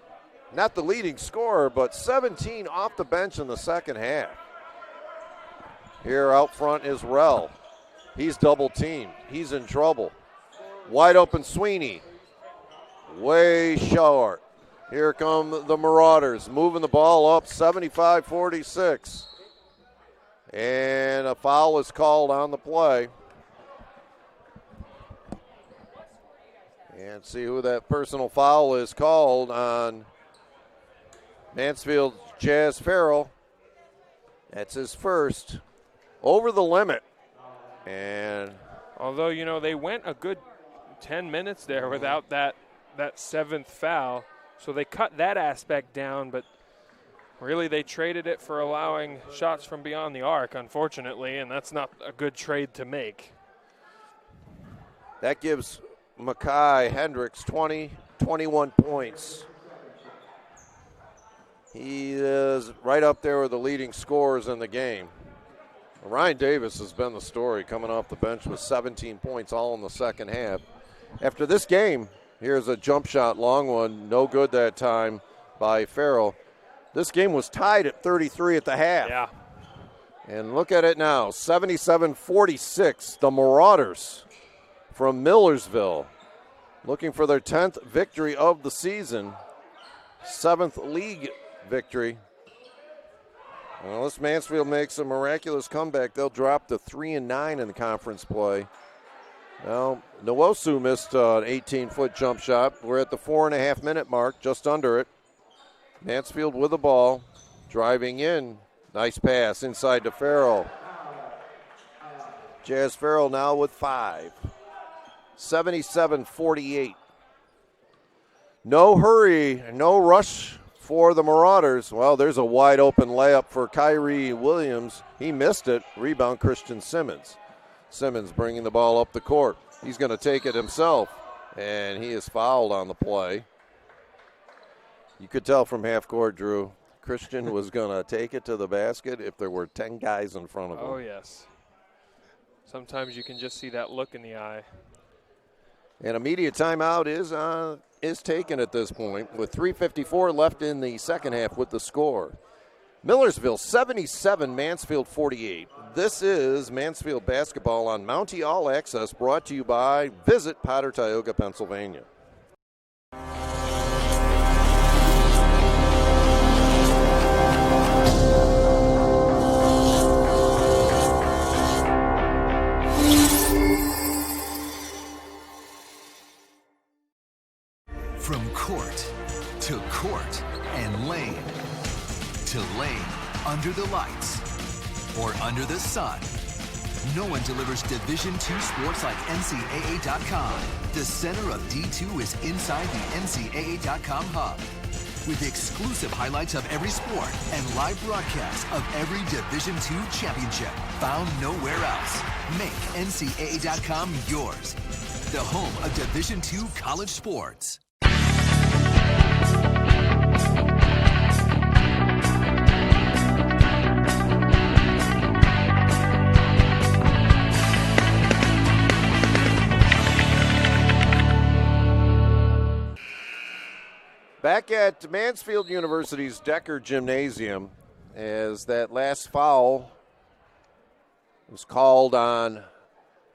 Not the leading scorer, but 17 off the bench in the second half. Here out front is Rell. He's double teamed. He's in trouble. Wide open Sweeney. Way short. Here come the Marauders, moving the ball up 75-46. And a foul is called on the play. And see who that personal foul is called on Mansfield Jazz Farrell. That's his first. Over the limit. And although, they went a good 10 minutes there without that seventh foul, so they cut that aspect down, but really they traded it for allowing shots from beyond the arc, unfortunately, and that's not a good trade to make. That gives Mackay Hendricks 21 points. He is right up there with the leading scorers in the game. Ryan Davis has been the story, coming off the bench with 17 points all in the second half. After this game, here's a jump shot, long one, no good that time by Farrell. This game was tied at 33 at the half. Yeah. And look at it now, 77-46, the Marauders from Millersville, looking for their 10th victory of the season, 7th league victory. Well, unless Mansfield makes a miraculous comeback, they'll drop to 3-9 in the conference play. Now, Nwosu missed an 18-foot jump shot. We're at the 4.5-minute mark, just under it. Mansfield with the ball, driving in. Nice pass inside to Farrell. Jazz Farrell now with 5. 77-48. No hurry, no rush for the Marauders. Well, there's a wide open layup for Kyrie Williams. He missed it. Rebound Christian Simmons. Simmons bringing the ball up the court. He's going to take it himself, and he is fouled on the play. You could tell from half court, Drew, Christian was going to take it to the basket if there were 10 guys in front of him. Oh, yes. Sometimes you can just see that look in the eye. An immediate timeout is taken at this point with 3:54 left in the second half with the score. Millersville 77, Mansfield 48. This is Mansfield basketball on Mountie All Access, brought to you by Visit Potter, Tioga, Pennsylvania. From court to court and lane to lane, under the lights or under the sun, no one delivers Division II sports like NCAA.com. The center of D2 is inside the NCAA.com hub, with exclusive highlights of every sport and live broadcasts of every Division II championship found nowhere else. Make NCAA.com yours, the home of Division II college sports. Back at Mansfield University's Decker Gymnasium, as that last foul was called on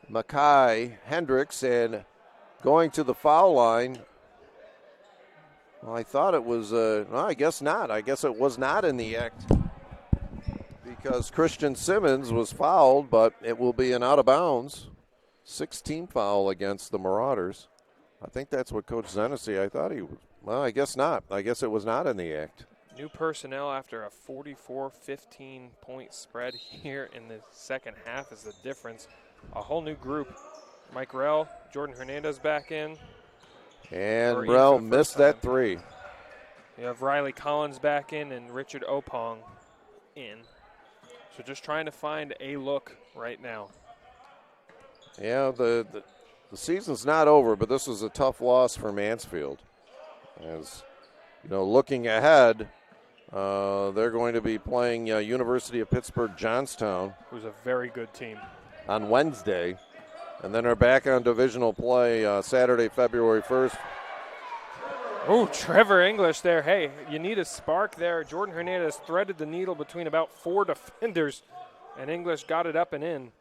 Mackay Hendricks, and going to the foul line, well, I thought it was, well, I guess not. I guess it was not in the act because Christian Simmons was fouled, but it will be an out of bounds 16 foul against the Marauders. I think that's what Coach Zenesi, I thought he was. Well, I guess not. I guess it was not in the act. New personnel after a 44-15 point spread here in the second half is the difference. A whole new group. Mike Rell, Jordan Hernandez back in. And Rell missed that three. You have Riley Collins back in and Richard Opong in. So just trying to find a look right now. Yeah, the season's not over, but this was a tough loss for Mansfield. As you know, looking ahead, they're going to be playing University of Pittsburgh Johnstown, who's a very good team, on Wednesday, and then are back on divisional play Saturday, February 1st. Oh, Trevor English there. Hey, you need a spark there. Jordan Hernandez threaded the needle between about 4 defenders, and English got it up and in.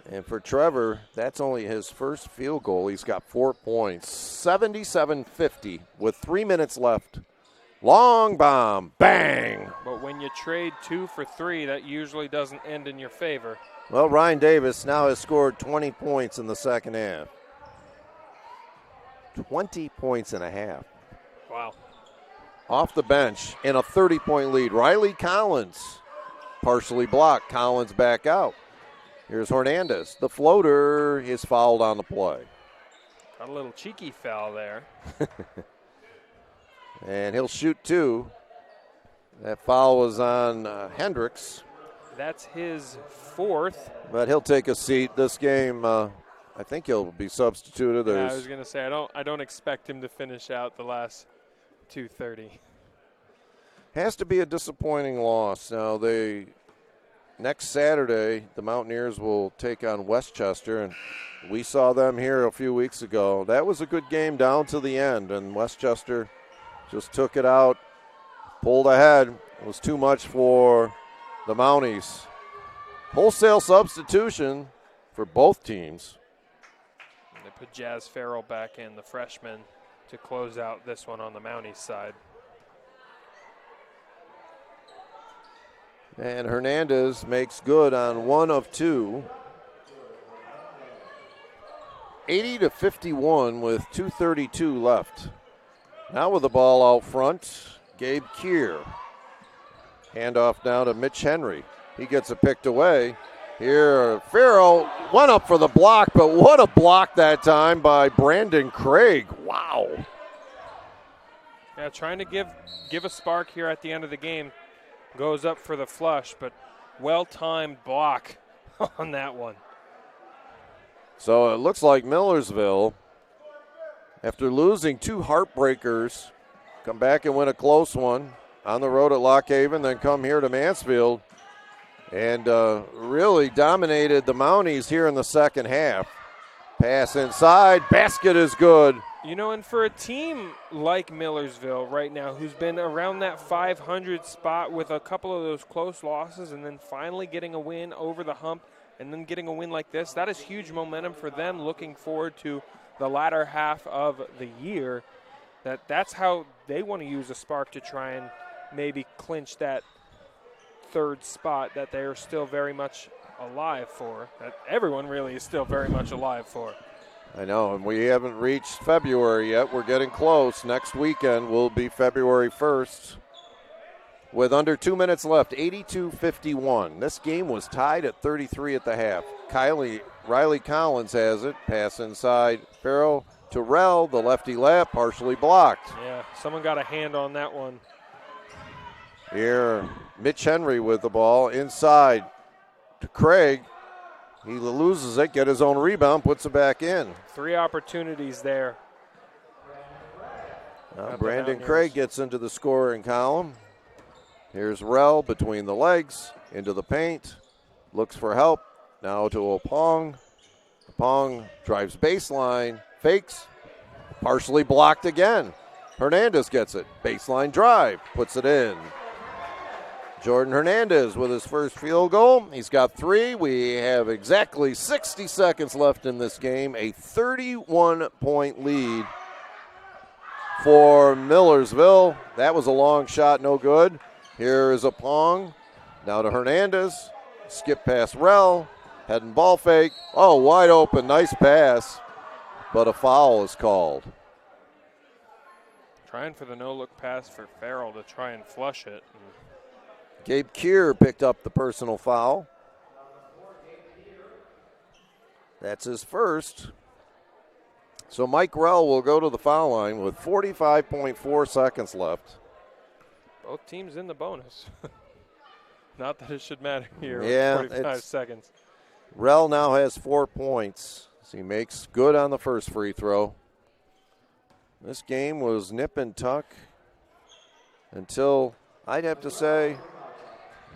And for Trevor, that's only his first field goal. He's got 4 points. 77-50 with 3 minutes left. Long bomb. Bang. But when you trade 2 for 3, that usually doesn't end in your favor. Well, Ryan Davis now has scored 20 points in the second half. 20 points and a half. Wow. Off the bench in a 30-point lead. Riley Collins partially blocked. Collins back out. Here's Hernandez. The floater is fouled on the play. Got a little cheeky foul there. And he'll shoot 2. That foul was on Hendricks. That's his 4th. But he'll take a seat. This game, I think he'll be substituted. Yeah, I was going to say, I don't expect him to finish out the last 2:30. Has to be a disappointing loss. Now, next Saturday, the Mountaineers will take on Westchester, and we saw them here a few weeks ago. That was a good game down to the end, and Westchester just took it out, pulled ahead. It was too much for the Mounties. Wholesale substitution for both teams. They put Jazz Farrell back in, the freshman, to close out this one on the Mounties side. And Hernandez makes good on 1 of 2. 80-51 with 2:32 left. Now with the ball out front, Gabe Keir. Handoff now to Mitch Henry. He gets it picked away. Here, Farrell went up for the block, but what a block that time by Brandon Craig. Wow. Yeah, trying to give a spark here at the end of the game. Goes up for the flush, but well-timed block on that one. So it looks like Millersville, after losing 2 heartbreakers, come back and win a close one on the road at Lock Haven, then come here to Mansfield and really dominated the Mounties here in the second half. Pass inside, basket is good. You know, and for a team like Millersville right now, who's been around that 500 spot with a couple of those close losses and then finally getting a win over the hump and then getting a win like this, that is huge momentum for them looking forward to the latter half of the year. That's how they want to use a spark to try and maybe clinch that 3rd spot that they are still very much alive for, that everyone really is still very much alive for. I know, and we haven't reached February yet. We're getting close. Next weekend will be February 1st. With under 2 minutes left, 82-51. This game was tied at 33 at the half. Riley Collins has it. Pass inside. Farrell to Rell, the lefty lap, partially blocked. Yeah, someone got a hand on that one. Here, Mitch Henry with the ball inside to Craig. He loses it, get his own rebound, puts it back in. 3 opportunities there. Now Brandon Craig gets into the scoring column. Here's Rell between the legs, into the paint, looks for help. Now to Opong. Opong drives baseline, fakes, partially blocked again. Hernandez gets it, baseline drive, puts it in. Jordan Hernandez with his first field goal. He's got 3. We have exactly 60 seconds left in this game. A 31-point lead for Millersville. That was a long shot, no good. Here is Opong. Now to Hernandez. Skip past Rell. Head and ball fake. Oh, wide open. Nice pass. But a foul is called. Trying for the no-look pass for Farrell to try and flush it. Gabe Keir picked up the personal foul. That's his first. So Mike Rell will go to the foul line with 45.4 seconds left. Both teams in the bonus. Not that it should matter here. Yeah, 45 seconds. Rell now has 4 points. So he makes good on the first free throw. This game was nip and tuck until, I'd have to say,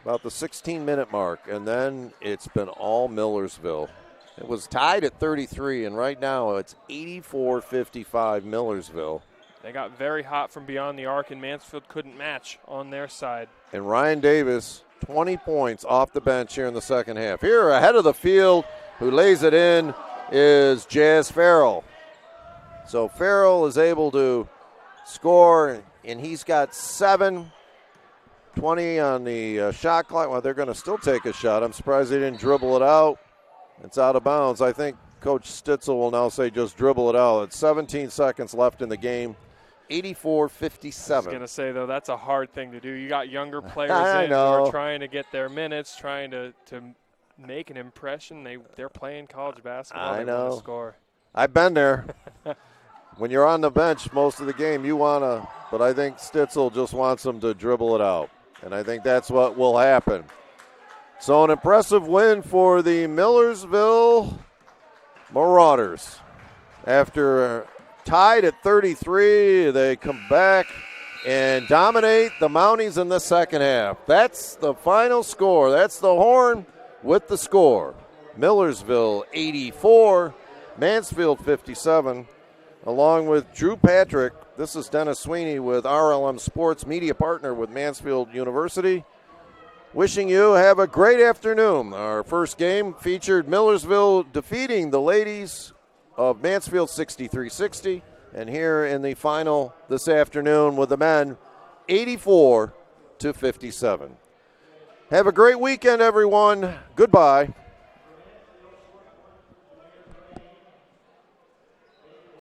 about the 16-minute mark, and then it's been all Millersville. It was tied at 33, and right now it's 84-55 Millersville. They got very hot from beyond the arc, and Mansfield couldn't match on their side. And Ryan Davis, 20 points off the bench here in the second half. Here, ahead of the field, who lays it in, is Jazz Farrell. So Farrell is able to score, and he's got 7. 20 on the shot clock. Well, they're going to still take a shot. I'm surprised they didn't dribble it out. It's out of bounds. I think Coach Stitzel will now say just dribble it out. It's 17 seconds left in the game. 84-57. I was going to say, though, that's a hard thing to do. You got younger players I in know. who are trying to get their minutes, trying to make an impression. They're playing college basketball. I They want know. to score. I've been there. When you're on the bench most of the game, you want to, but I think Stitzel just wants them to dribble it out. And I think that's what will happen. So an impressive win for the Millersville Marauders. After tied at 33, they come back and dominate the Mounties in the second half. That's the final score. That's the horn with the score. Millersville 84, Mansfield 57. Along with Drew Patrick, this is Dennis Sweeney with RLM Sports, media partner with Mansfield University. Wishing you have a great afternoon. Our first game featured Millersville defeating the ladies of Mansfield 63-60. And here in the final this afternoon with the men, 84-57. Have a great weekend, everyone. Goodbye.